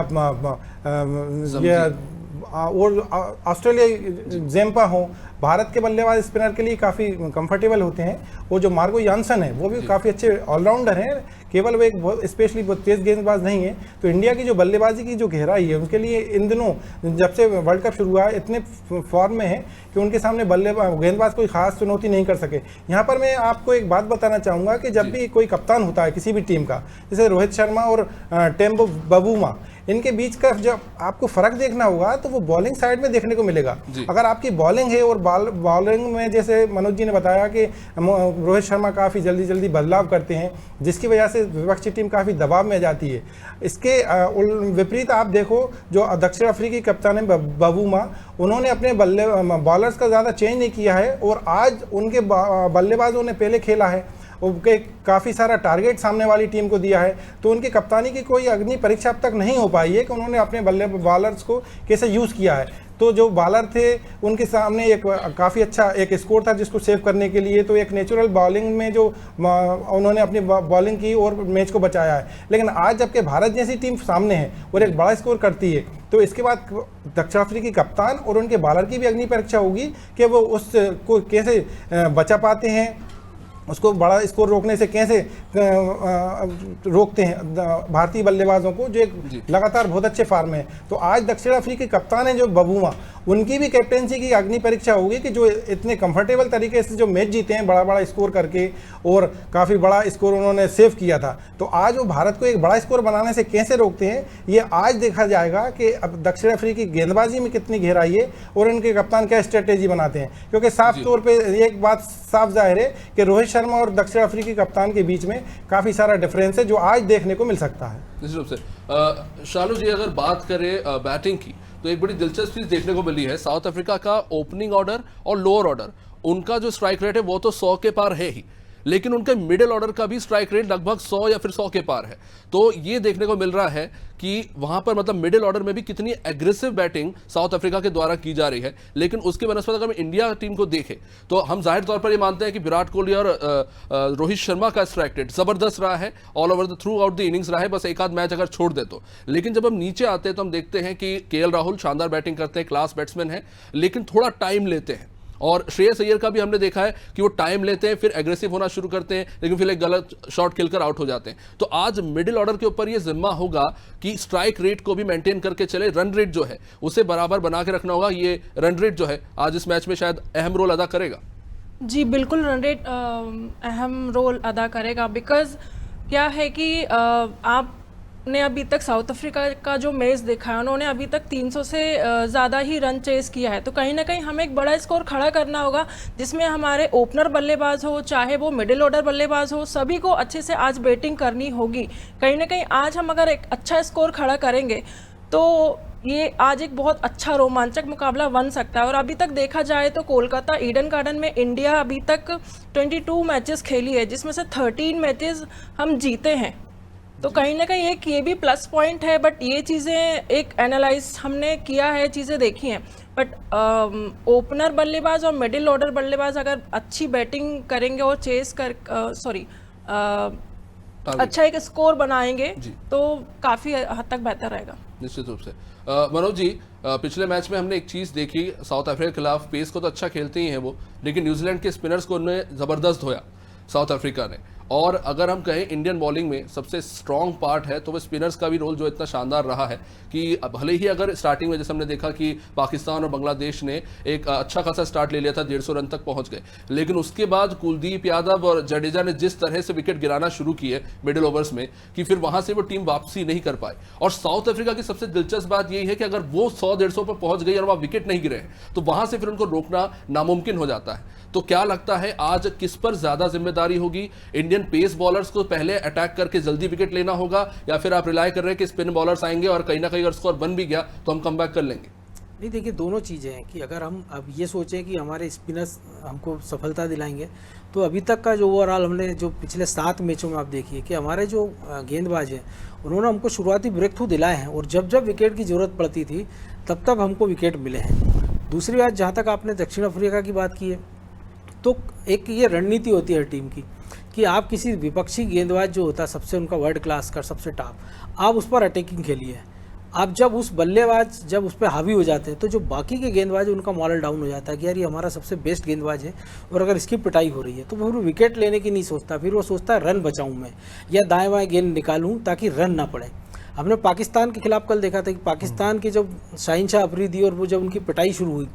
और ऑस्ट्रेलिया जेम्पा हो। भारत के बल्लेबाज स्पिनर के लिए काफ़ी कंफर्टेबल होते हैं। वो जो मार्को यानसन है वो भी काफ़ी अच्छे ऑलराउंडर हैं, केवल वो एक बहुत स्पेशली बहुत तेज़ गेंदबाज नहीं है। तो इंडिया की जो बल्लेबाजी की जो गहराई है उसके लिए इन दिनों जब से वर्ल्ड कप शुरू हुआ है इतने फॉर्म में है कि उनके सामने गेंदबाज कोई खास चुनौती नहीं कर सके। यहाँ पर मैं आपको एक बात बताना चाहूँगा कि जब भी कोई कप्तान होता है किसी भी टीम का, जैसे रोहित शर्मा और टेम्बो बबूमा, इनके बीच का जब आपको फर्क देखना होगा तो वो बॉलिंग साइड में देखने को मिलेगा। अगर आपकी बॉलिंग है और बॉलिंग में जैसे मनोज जी ने बताया कि रोहित शर्मा काफ़ी जल्दी बदलाव करते हैं जिसकी वजह से विपक्षी टीम काफ़ी दबाव में जाती है। इसके विपरीत आप देखो जो दक्षिण अफ्रीकी कप्तान है बबूमा, उन्होंने अपने बॉलर्स का ज़्यादा चेंज नहीं किया है और आज उनके बल्लेबाजों ने पहले खेला है, उनके काफ़ी सारा टारगेट सामने वाली टीम को दिया है। तो उनकी कप्तानी की कोई अग्नि परीक्षा अब तक नहीं हो पाई है कि उन्होंने अपने बॉलर्स को कैसे यूज़ किया है। तो जो बॉलर थे उनके सामने एक काफ़ी अच्छा एक स्कोर था जिसको सेव करने के लिए, तो एक नेचुरल बॉलिंग में जो उन्होंने अपनी बॉलिंग की और मैच को बचाया है। लेकिन आज जबकि भारत जैसी टीम सामने है और एक बड़ा स्कोर करती है, तो इसके बाद दक्षिण अफ्रीकी कप्तान और उनके बॉलर की भी अग्नि परीक्षा होगी कि वो उस को कैसे बचा पाते हैं उसको बड़ा स्कोर रोकने से कैसे रोकते हैं भारतीय बल्लेबाजों को, जो एक लगातार बहुत अच्छे फॉर्म में। तो आज दक्षिण अफ्रीका के कप्तान हैं जो बबूमा, उनकी भी कैप्टेंसी की अग्नि परीक्षा होगी कि जो इतने कंफर्टेबल तरीके से जो मैच जीते हैं बड़ा बड़ा स्कोर करके, और काफ़ी बड़ा स्कोर उन्होंने सेव किया था, तो आज वो भारत को एक बड़ा स्कोर बनाने से कैसे रोकते हैं, ये आज देखा जाएगा कि अब दक्षिण अफ्रीका की गेंदबाजी में कितनी गहराई है और इनके कप्तान क्या स्ट्रेटेजी बनाते हैं। क्योंकि साफ तौर पर एक बात साफ जाहिर है कि रोहित शर्मा और दक्षिण अफ्रीकी कप्तान के बीच में काफ़ी सारा डिफरेंस है जो आज देखने को मिल सकता है। निश्चित रूप से। शालू जी, अगर बात करें बैटिंग की, तो एक बड़ी दिलचस्प चीज देखने को मिली है। साउथ अफ्रीका का ओपनिंग ऑर्डर और लोअर ऑर्डर, उनका जो स्ट्राइक रेट है वो तो 100 के पार है ही, लेकिन उनके मिडिल ऑर्डर का भी स्ट्राइक रेट लगभग 100 या फिर 100 के पार है। तो ये देखने को मिल रहा है कि वहां पर मतलब मिडिल ऑर्डर में भी कितनी एग्रेसिव बैटिंग साउथ अफ्रीका के द्वारा की जा रही है। लेकिन उसके बनस्पत अगर हम इंडिया टीम को देखें तो हम जाहिर तौर पर ये मानते हैं कि विराट कोहली और रोहित शर्मा का स्ट्राइक रेट जबरदस्त रहा है, all over the through out the innings रहा है, बस एक आध मैच अगर छोड़ दे तो। लेकिन जब हम नीचे आते हैं तो हम देखते हैं कि केएल राहुल शानदार बैटिंग करते हैं, क्लास बैट्समैन है, लेकिन थोड़ा टाइम लेते हैं। और श्रेयस अय्यर का भी हमने देखा है कि वो टाइम लेते हैं, फिर एग्रेसिव होना शुरू करते हैं, लेकिन फिर एक गलत शॉट खेलकर आउट हो जाते हैं। तो आज मिडिल ऑर्डर के ऊपर ये जिम्मा होगा कि स्ट्राइक रेट को भी मेंटेन करके चले, रन रेट जो है उसे बराबर बना के रखना होगा। ये रन रेट जो है आज इस मैच में शायद अहम रोल अदा करेगा। जी बिल्कुल, रन रेट अहम रोल अदा करेगा। बिकॉज क्या है कि आपने अभी तक साउथ अफ्रीका का जो मैच देखा है, उन्होंने अभी तक 300 से ज़्यादा ही रन चेस किया है। तो कहीं ना कहीं हमें एक बड़ा स्कोर खड़ा करना होगा जिसमें हमारे ओपनर बल्लेबाज हो, चाहे वो मिडिल ऑर्डर बल्लेबाज हो, सभी को अच्छे से आज बैटिंग करनी होगी। कहीं ना कहीं आज हम अगर एक अच्छा स्कोर खड़ा करेंगे तो ये आज एक बहुत अच्छा रोमांचक मुकाबला बन सकता है। और अभी तक देखा जाए तो कोलकाता ईडन गार्डन में इंडिया अभी तक 22 मैचेस खेली है, जिसमें से 13 मैचेस हम जीते हैं। तो कहीं ना कहीं एक ये भी प्लस पॉइंट है। बट ये चीज़ें एक एनालाइज हमने किया है, चीज़ें देखी हैं। बट ओपनर बल्लेबाज और मिडिल ऑर्डर बल्लेबाज अगर अच्छी बैटिंग करेंगे और चेस कर अच्छा एक स्कोर बनाएंगे तो काफ़ी हद तक बेहतर रहेगा। निश्चित रूप से। मनोज जी, पिछले मैच में हमने एक चीज़ देखी, साउथ अफ्रीका के खिलाफ पेस को तो अच्छा खेलते ही हैं वो, लेकिन न्यूजीलैंड के स्पिनर्स को उन्होंने ज़बरदस्त धोया साउथ अफ्रीका ने। और अगर हम कहें इंडियन बॉलिंग में सबसे स्ट्रॉन्ग पार्ट है तो वो स्पिनर्स का भी रोल जो इतना शानदार रहा है कि भले ही अगर स्टार्टिंग में जैसे हमने देखा कि पाकिस्तान और बांग्लादेश ने एक अच्छा खासा स्टार्ट ले लिया था, 150 रन तक पहुंच गए, लेकिन उसके बाद कुलदीप यादव और जडेजा ने जिस तरह से विकेट गिराना शुरू किए मिडिल ओवर्स में कि फिर वहां से वो टीम वापसी नहीं कर पाई। और साउथ अफ्रीका की सबसे दिलचस्प बात यही है कि अगर वो 100-150 पर पहुंच गई और वहां विकेट नहीं गिरे तो वहां से फिर उनको रोकना नामुमकिन हो जाता है। तो क्या लगता है आज किस पर ज्यादा जिम्मेदारी होगी? इंडियन पेस बॉलर्स को पहले अटैक करके जल्दी विकेट लेना होगा, या फिर आप रिलाई कर रहे हैं कि स्पिन बॉलर्स आएंगे और कहीं ना कहीं अगर स्कोर बन भी गया तो हम कमबैक कर लेंगे? नहीं, देखिए दोनों चीज़ें हैं कि अगर हम अब ये सोचें कि हमारे स्पिनर्स हमको सफलता दिलाएंगे, तो अभी तक का जो ओवरऑल हमने जो पिछले 7 मैचों में आप देखिए कि हमारे जो गेंदबाज हैं उन्होंने हमको शुरुआती ब्रेक थ्रू दिलाए हैं, और जब जब विकेट की ज़रूरत पड़ती थी तब तब हमको विकेट मिले हैं। दूसरी बात, जहाँ तक आपने दक्षिण अफ्रीका की बात की है, तो एक ये रणनीति होती है हर टीम की कि आप किसी विपक्षी गेंदबाज जो होता है सबसे उनका वर्ल्ड क्लास का सबसे टॉप, आप उस पर अटैकिंग खेलिए। आप जब उस बल्लेबाज जब उस पर हावी हो जाते हैं तो जो बाकी के गेंदबाज उनका मॉरल डाउन हो जाता है कि यार ये हमारा सबसे बेस्ट गेंदबाज है और अगर इसकी पिटाई हो रही है, तो वो विकेट लेने की नहीं सोचता, फिर वो सोचता है रन बचाऊँ मैं या दाएँ बाएँ गेंद निकालूँ ताकि रन ना पड़े। हमने पाकिस्तान के खिलाफ कल देखा था कि पाकिस्तान की जब शाहीन शाह अफरीदी और वो जब उनकी पिटाई शुरू हुई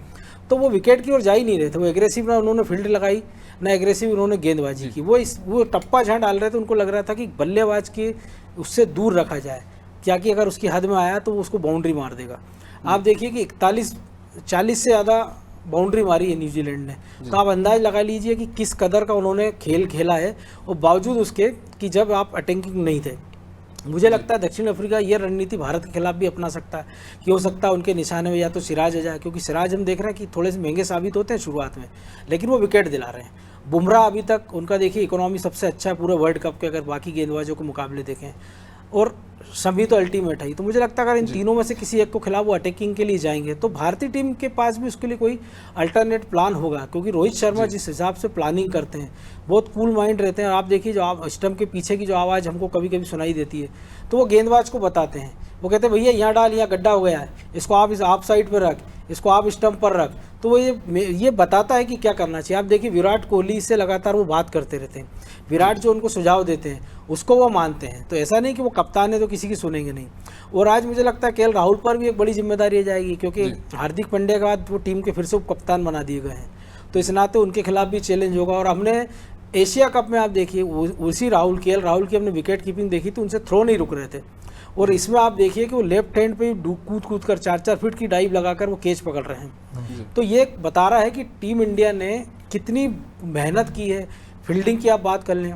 तो वो विकेट की ओर जा ही नहीं रहे थे। वो एग्रेसिव ना उन्होंने फील्ड लगाई ना एग्रेसिव उन्होंने गेंदबाजी की, वो टप्पा झाँ डाल रहे थे। उनको लग रहा था कि बल्लेबाज के उससे दूर रखा जाए, क्या कि अगर उसकी हद में आया तो वो उसको बाउंड्री मार देगा। आप देखिए कि 41-40 से ज़्यादा बाउंड्री मारी है न्यूजीलैंड ने, तो आप अंदाज लगा लीजिए कि किस कदर का उन्होंने खेल खेला है, और बावजूद उसके कि जब आप अटैकिंग नहीं थे। मुझे लगता है दक्षिण अफ्रीका ये रणनीति भारत के खिलाफ भी अपना सकता है कि हो सकता है उनके निशाने में या तो सिराज आ जाए, क्योंकि सिराज हम देख रहे हैं कि थोड़े से महंगे साबित होते हैं शुरुआत में, लेकिन वो विकेट दिला रहे हैं। बुमराह अभी तक उनका देखिए इकोनॉमी सबसे अच्छा है पूरे वर्ल्ड कप के अगर बाकी गेंदबाजों के मुकाबले देखें, और सभी तो अल्टीमेट है। तो मुझे लगता है अगर इन तीनों में से किसी एक को खिलाफ वो अटैकिंग के लिए जाएंगे तो भारतीय टीम के पास भी उसके लिए कोई अल्टरनेट प्लान होगा, क्योंकि रोहित शर्मा जिस हिसाब से प्लानिंग करते हैं बहुत कूल माइंड रहते हैं। आप देखिए जो आप स्टंप के पीछे की जो आवाज़ हमको कभी कभी सुनाई देती है तो वो गेंदबाज को बताते हैं। वो कहते हैं भैया यहाँ डाल, यहाँ गड्ढा हो गया है, इसको आप इस ऑफ साइड पर रख, इसको आप स्टंप पर रख। तो वो ये बताता है कि क्या करना चाहिए। आप देखिए विराट कोहली से लगातार वो बात करते रहते हैं, विराट जो उनको सुझाव देते हैं उसको वो मानते हैं। तो ऐसा नहीं कि वो कप्तान है तो किसी की सुनेंगे नहीं। और आज मुझे लगता है केएल राहुल पर भी एक बड़ी जिम्मेदारी आ जाएगी, क्योंकि हार्दिक पांड्या के बाद वो टीम के फिर से कप्तान बना दिए गए हैं, तो इस नाते उनके खिलाफ भी चैलेंज होगा। और हमने एशिया कप में आप देखिए उसी केएल राहुल की हमने विकेट कीपिंग देखी तो उनसे थ्रो नहीं रुक रहे थे। और इसमें आप देखिए कि वो लेफ्ट हैंड पे कूद कर 4-4 फीट की डाइव लगाकर वो कैच पकड़ रहे हैं। तो ये बता रहा है कि टीम इंडिया ने कितनी मेहनत की है। फील्डिंग की आप बात कर लें,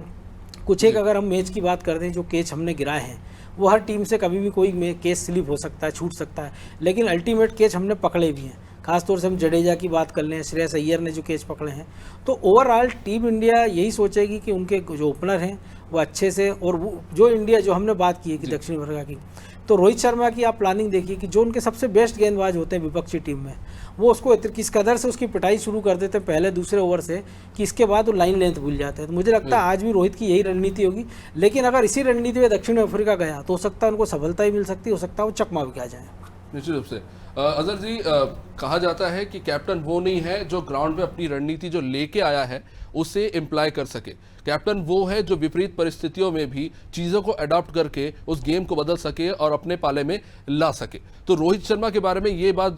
कुछ एक अगर हम मैच की बात कर दें, जो कैच हमने गिराए हैं वो हर टीम से कभी भी कोई कैच स्लिप हो सकता है, छूट सकता है, लेकिन अल्टीमेट कैच हमने पकड़े भी हैं। खासतौर से हम जडेजा की बात कर लें, श्रेयस अय्यर ने जो कैच पकड़े हैं। तो ओवरऑल टीम इंडिया यही सोचेगी कि उनके जो ओपनर हैं वो अच्छे से, और वो जो इंडिया जो हमने बात की है कि दक्षिण अफ्रीका की, तो रोहित शर्मा की आप प्लानिंग देखिए कि जो उनके सबसे बेस्ट गेंदबाज होते हैं विपक्षी टीम में, वो उसको किस कदर से उसकी पिटाई शुरू कर देते हैं पहले दूसरे ओवर से कि इसके बाद वो लाइन लेंथ भूल जाते हैं। तो मुझे लगता है आज भी रोहित की यही रणनीति होगी, लेकिन अगर इसी रणनीति में दक्षिण अफ्रीका गया तो हो सकता है उनको सफलता ही मिल सकती है, हो सकता है वो चकमा भी खा जाए। निश्चित रूप से अजहर जी, कहा जाता है कि कैप्टन वो नहीं है जो ग्राउंड पे अपनी रणनीति जो लेके आया है उसे इम्प्लाई कर सके। कैप्टन वो है जो विपरीत परिस्थितियों में भी चीज़ों को अडॉप्ट करके उस गेम को बदल सके और अपने पाले में ला सके। तो रोहित शर्मा के बारे में ये बात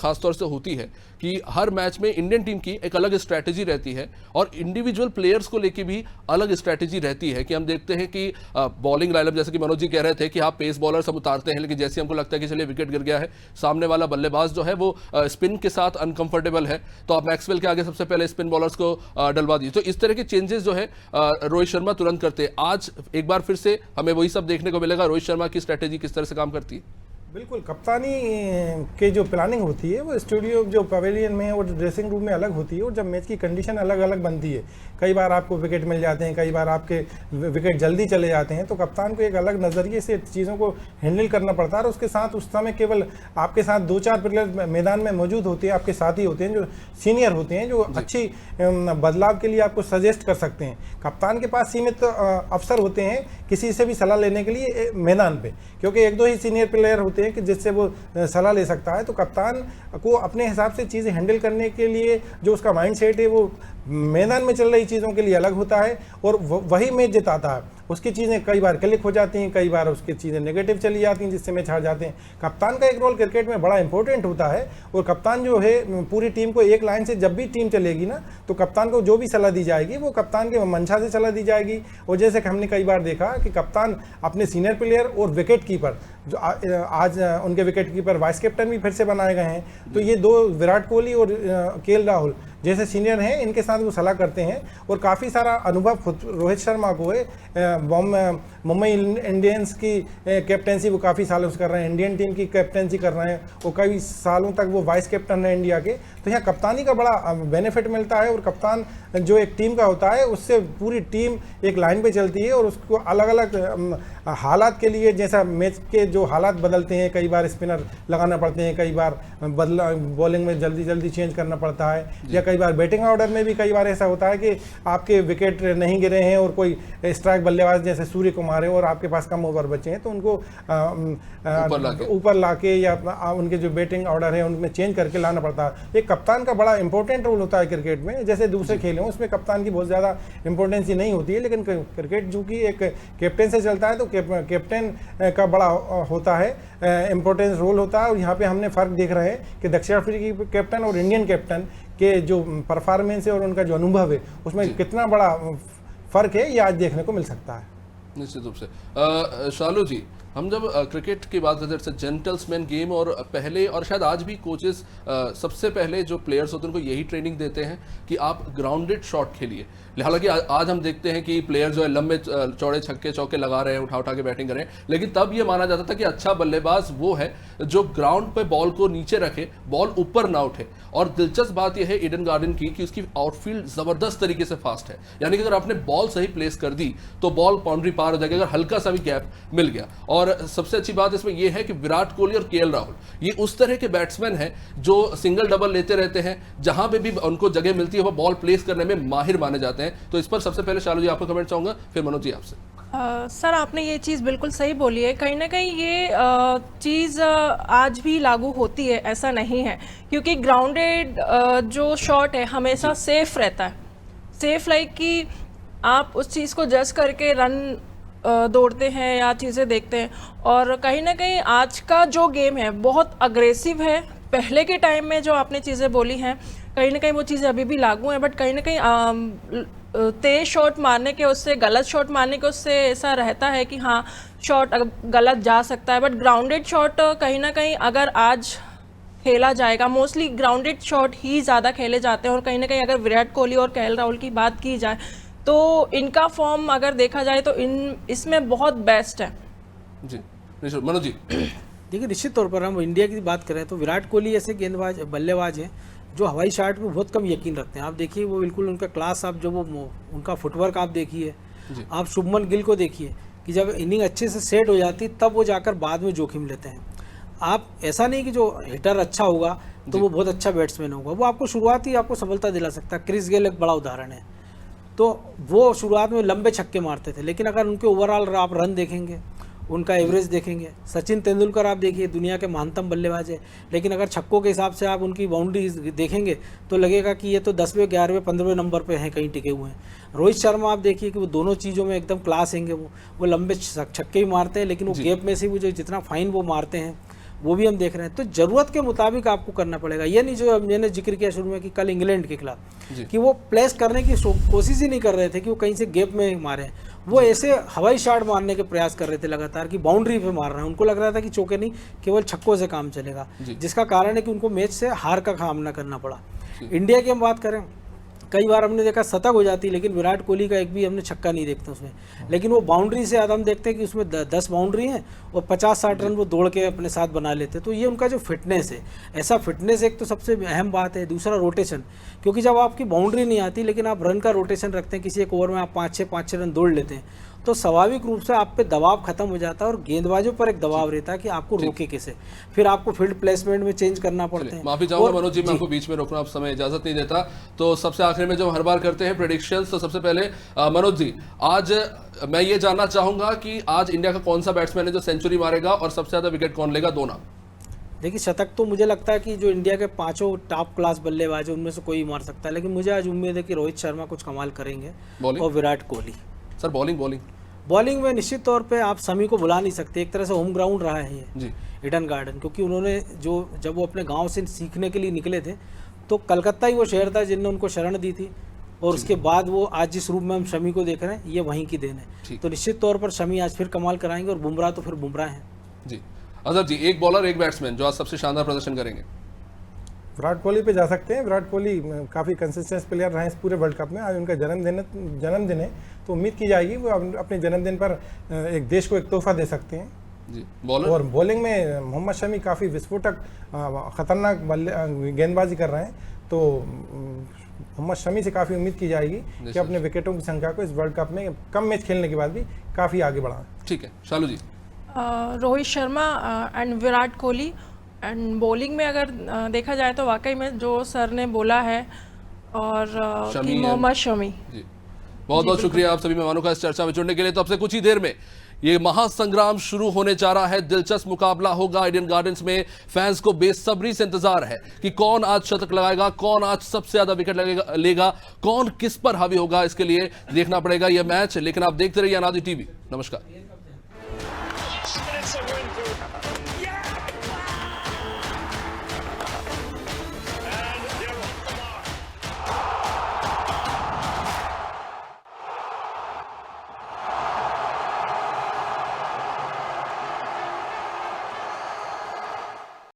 खासतौर से होती है कि हर मैच में इंडियन टीम की एक अलग स्ट्रैटेजी रहती है और इंडिविजुअल प्लेयर्स को लेके भी अलग स्ट्रैटेजी रहती है। कि हम देखते हैं कि बॉलिंग लाइनअप, जैसे कि मनोज जी कह रहे थे कि आप पेस बॉलर सब उतारते हैं, लेकिन जैसे हमको लगता है कि चलिए विकेट गिर गया है, सामने वाला बल्लेबाज जो है वो स्पिन के साथ अनकंफर्टेबल है, तो आप मैक्सवेल के आगे सबसे पहले स्पिन बॉलर्स को डलवा दिए। तो इस तरह के चेंजेस जो है रोहित शर्मा तुरंत करते हैं। आज एक बार फिर से हमें वही सब देखने को मिलेगा। रोहित शर्मा की स्ट्रैटेजी किस तरह से काम करती है? बिल्कुल, कप्तानी के जो प्लानिंग होती है वो स्टूडियो जो पवेलियन में और ड्रेसिंग रूम में अलग होती है, और जब मैच की कंडीशन अलग अलग बनती है, कई बार आपको विकेट मिल जाते हैं, कई बार आपके विकेट जल्दी चले जाते हैं, तो कप्तान को एक अलग नज़रिए से चीज़ों को हैंडल करना पड़ता है। और उसके साथ उस समय केवल आपके साथ 2-4 प्लेयर मैदान में मौजूद होते हैं, आपके साथी होते हैं जो सीनियर होते हैं, जो अच्छी बदलाव के लिए आपको सजेस्ट कर सकते हैं। कप्तान के पास सीमित अवसर होते हैं किसी से भी सलाह लेने के लिए मैदान पे, क्योंकि 1-2 ही सीनियर प्लेयर होते हैं कि जिससे वो सलाह ले सकता है। तो कप्तान को अपने हिसाब से चीज़ें हैंडल करने के लिए जो उसका माइंडसेट है वो मैदान में चल रही चीज़ों के लिए अलग होता है, और वही मैच जिताता है। उसकी चीज़ें कई बार क्लिक हो जाती हैं, कई बार उसकी चीज़ें नेगेटिव चली जाती हैं, जिससे मैच हार जाते हैं। कप्तान का एक रोल क्रिकेट में बड़ा इंपॉर्टेंट होता है, और कप्तान जो है पूरी टीम को एक लाइन से, जब भी टीम चलेगी ना, तो कप्तान को जो भी सलाह दी जाएगी वो कप्तान के मंशा से सलाह दी जाएगी। और जैसे कि हमने कई बार देखा कि कप्तान अपने सीनियर प्लेयर और विकेट कीपर, जो आज उनके विकेट कीपर वाइस कैप्टन भी फिर से बनाए गए हैं, तो ये दो विराट कोहली और केएल राहुल जैसे सीनियर हैं, इनके साथ वो सलाह करते हैं। और काफ़ी सारा अनुभव रोहित शर्मा को है। मुंबई इंडियंस की कैप्टेंसी वो काफ़ी सालों से कर रहे हैं, इंडियन टीम की कैप्टेंसी कर रहे हैं, वो कई सालों तक वो वाइस कैप्टन है इंडिया के। तो यहाँ कप्तानी का बड़ा बेनिफिट मिलता है, और कप्तान जो एक टीम का होता है उससे पूरी टीम एक लाइन पे चलती है, और उसको अलग अलग हालात के लिए, जैसा मैच के जो हालात बदलते हैं, कई बार स्पिनर लगाना पड़ते हैं, कई बार बॉलिंग में जल्दी जल्दी चेंज करना पड़ता है, या कई बार बैटिंग ऑर्डर में भी कई बार ऐसा होता है कि आपके विकेट नहीं गिरे हैं और कोई स्ट्राइक बल्लेबाज जैसे सूर्य कुमार है और आपके पास कम ओवर बचे हैं, तो उनको ऊपर लाके या उनके जो बैटिंग ऑर्डर है उनमें चेंज करके लाना पड़ता है। एक कप्तान का बड़ा इंपॉर्टेंट रोल होता है क्रिकेट में। जैसे दूसरे खेल हैं उसमें कप्तान की बहुत ज़्यादा इंपॉर्टेंस ही नहीं होती है, लेकिन क्रिकेट जो कि एक कैप्टन से चलता है, तो कैप्टन का बड़ा होता है, इंपॉर्टेंस रोल होता है। और यहाँ पे हमने फ़र्क देख रहे हैं कि दक्षिण अफ्रीकी कैप्टन और इंडियन कैप्टन के जो परफॉर्मेंस है और उनका जो अनुभव है उसमें कितना बड़ा फ़र्क है, ये आज देखने को मिल सकता है। निश्चित रूप से। शालू जी, हम जब क्रिकेट की बात करते हैं, जेंटल्समैन गेम, और पहले और शायद आज भी कोचेस सबसे पहले जो प्लेयर्स होते हैं उनको यही ट्रेनिंग देते हैं कि आप ग्राउंडेड शॉट खेलिए। हालांकि आज हम देखते हैं कि प्लेयर जो है लंबे चौड़े छक्के चौके लगा रहे हैं, उठा उठा के बैटिंग कर रहे हैं, लेकिन तब ये माना जाता था कि अच्छा बल्लेबाज वो है जो ग्राउंड पे बॉल को नीचे रखे, बॉल ऊपर ना उठे। और दिलचस्प बात यह है ईडन गार्डन की कि उसकी आउटफील्ड जबरदस्त तरीके से फास्ट है, यानी कि अगर आपने बॉल सही प्लेस कर दी तो बॉल बाउंड्री पार हो जाएगी अगर हल्का सा भी गैप मिल गया। और सबसे अच्छी बात इसमें यह है कि विराट कोहली और केएल राहुल ये उस तरह के बैट्समैन हैं जो सिंगल डबल लेते रहते हैं, जहां पे भी उनको जगह मिलती है वो बॉल प्लेस करने में माहिर माने जाते हैं। तो इस पर सबसे पहले शालू जी आपको कमेंट चाहूंगा, फिर मनोज जी आपसे। सर आपने ये चीज़ बिल्कुल सही बोली है। कहीं ना कहीं ये चीज़ आज भी लागू होती है, ऐसा नहीं है, क्योंकि ग्राउंडेड जो शॉट है हमेशा सेफ रहता है। सेफ लाइक कि आप उस चीज़ को जज करके रन दौड़ते हैं या चीज़ें देखते हैं। और कहीं ना कहीं आज का जो गेम है बहुत अग्रेसिव है। पहले के टाइम में जो आपने चीज़ें बोली हैं कहीं ना कहीं वो चीज़ें अभी भी लागू हैं, बट कहीं ना कहीं तेज शॉट मारने के उससे, गलत शॉट मारने के उससे ऐसा रहता है कि हाँ शॉट गलत जा सकता है। बट ग्राउंडेड शॉट कहीं ना कहीं अगर आज खेला जाएगा, मोस्टली ग्राउंडेड शॉट ही ज़्यादा खेले जाते हैं। और कहीं ना कहीं अगर विराट कोहली और केएल राहुल की बात की जाए तो इनका फॉर्म अगर देखा जाए तो इसमें बहुत बेस्ट है। जी मनोज जी। देखिए निश्चित तौर पर हम इंडिया की बात करें तो विराट कोहली ऐसे गेंदबाज बल्लेबाज हैं जो हवाई शॉट में बहुत कम यकीन रखते हैं। आप देखिए वो बिल्कुल उनका क्लास, आप जब वो उनका फुटवर्क आप देखिए, आप शुभमन गिल को देखिए कि जब इनिंग अच्छे से सेट हो जाती तब वो जाकर बाद में जोखिम लेते हैं। आप ऐसा नहीं कि जो हिटर अच्छा होगा तो वो बहुत अच्छा बैट्समैन होगा, वो आपको शुरुआत ही आपको सफलता दिला सकता है। क्रिस गेल एक बड़ा उदाहरण है, तो वो शुरुआत में लंबे छक्के मारते थे, लेकिन अगर उनके ओवरऑल आप रन देखेंगे, उनका एवरेज देखेंगे, सचिन तेंदुलकर आप देखिए दुनिया के महानतम बल्लेबाज है, लेकिन अगर छक्कों के हिसाब से आप उनकी बाउंड्रीज देखेंगे तो लगेगा कि ये तो 10वें 11वें 15वें नंबर पे हैं, कहीं टिके हुए हैं। रोहित शर्मा आप देखिए कि वो दोनों चीज़ों में एकदम क्लास हैंगे। वो लंबे छक्के भी मारते हैं, लेकिन वो गेप में से वो जो जितना फाइन वो मारते हैं वो भी हम देख रहे हैं। तो ज़रूरत के मुताबिक आपको करना पड़ेगा। ये नहीं जो मैंने जिक्र किया शुरू में कि कल इंग्लैंड के खिलाफ कि वो प्लेस करने की कोशिश ही नहीं कर रहे थे कि वो कहीं से गेप में मारे, वो ऐसे हवाई शॉट मारने के प्रयास कर रहे थे लगातार कि बाउंड्री पे मार रहे हैं। उनको लग रहा था कि चौके नहीं, केवल छक्कों से काम चलेगा, जिसका कारण है कि उनको मैच से हार का सामना करना पड़ा। इंडिया की हम बात करें, कई बार हमने देखा शतक हो जाती, लेकिन विराट कोहली का एक भी हमने छक्का नहीं देखते उसमें। लेकिन वो बाउंड्री से हम देखते हैं कि उसमें 10 बाउंड्री हैं और 50-60 रन वो दौड़ के अपने साथ बना लेते हैं। तो ये उनका जो फिटनेस है, ऐसा फिटनेस एक तो सबसे अहम बात है। दूसरा रोटेशन, क्योंकि जब आपकी बाउंड्री नहीं आती लेकिन आप रन का रोटेशन रखते हैं, किसी एक ओवर में आप 5-6 रन दौड़ लेते हैं, तो स्वाभाविक रूप से आप पे दबाव खत्म हो जाता है और गेंदबाजों पर एक दबाव रहता है कि आपको रोके कैसे। फिर आपको फील्ड प्लेसमेंट में चेंज करना पड़ता है। माफी चाहूंगा मनोज जी, मैं आपको बीच में रोकना, आप समय इजाजत नहीं देता। तो सबसे आखिर में जो हर बार करते हैं प्रेडिक्शंस, तो सबसे पहले मनोज जी, आज मैं ये जानना चाहूंगा कि आज इंडिया का कौन सा बैट्समैन है जो सेंचुरी मारेगा और सबसे ज्यादा विकेट कौन लेगा? दो नाम। देखिए शतक तो मुझे लगता है कि जो इंडिया के 5 टॉप क्लास बल्लेबाज है उनमें से कोई मार सकता है, लेकिन मुझे आज उम्मीद है कि रोहित शर्मा कुछ कमाल करेंगे और विराट कोहली। सर बॉलिंग में निश्चित तौर पे आप शमी को बुला नहीं सकते। एक तरह से होम ग्राउंड रहा है ये ईडन गार्डन, क्योंकि उन्होंने जब वो अपने गांव से सीखने के लिए निकले थे तो कलकत्ता ही वो शहर था जिनने उनको शरण दी थी, और उसके बाद वो आज जिस रूप में हम शमी को देख रहे हैं ये वहीं की देन है। तो निश्चित तौर पर शमी आज फिर कमाल कराएंगे और बुमराह तो फिर बुमराह हैं। जी अजहर जी, एक बॉलर एक बैट्समैन जो आज सबसे शानदार प्रदर्शन करेंगे? विराट कोहली पे जा सकते हैं। विराट कोहली काफ़ी कंसिस्टेंट प्लेयर रहे हैं इस पूरे वर्ल्ड कप में। आज उनका जन्मदिन है, तो उम्मीद की जाएगी वो अपने जन्मदिन पर एक देश को एक तोहफा दे सकते हैं। जी बॉलर और बॉलिंग में मोहम्मद शमी काफ़ी विस्फोटक खतरनाक गेंदबाजी कर रहे हैं, तो मोहम्मद शमी से काफ़ी उम्मीद की जाएगी कि अपने विकेटों की संख्या को इस वर्ल्ड कप में कम मैच खेलने के बाद भी काफ़ी आगे बढ़ाएं। ठीक है Shalu ji. Rohit Sharma and Virat Kohli. And bowling में अगर देखा जाए तो वाकई में जो सर ने बोला है और मोहम्मद शमी। जी बहुत बहुत शुक्रिया आप सभी मेहमानों का इस चर्चा में जुड़ने के लिए। तो अब से कुछ ही देर में ये महासंग्राम शुरू होने जा रहा है। दिलचस्प मुकाबला होगा ईडन गार्डन्स में। फैंस को बेसब्री से इंतजार है कि कौन आज शतक लगाएगा, कौन आज सबसे ज्यादा विकेट लेगा, कौन किस पर हावी होगा। इसके लिए देखना पड़ेगा यह मैच, लेकिन आप देखते रहिए अनादि टीवी। नमस्कार।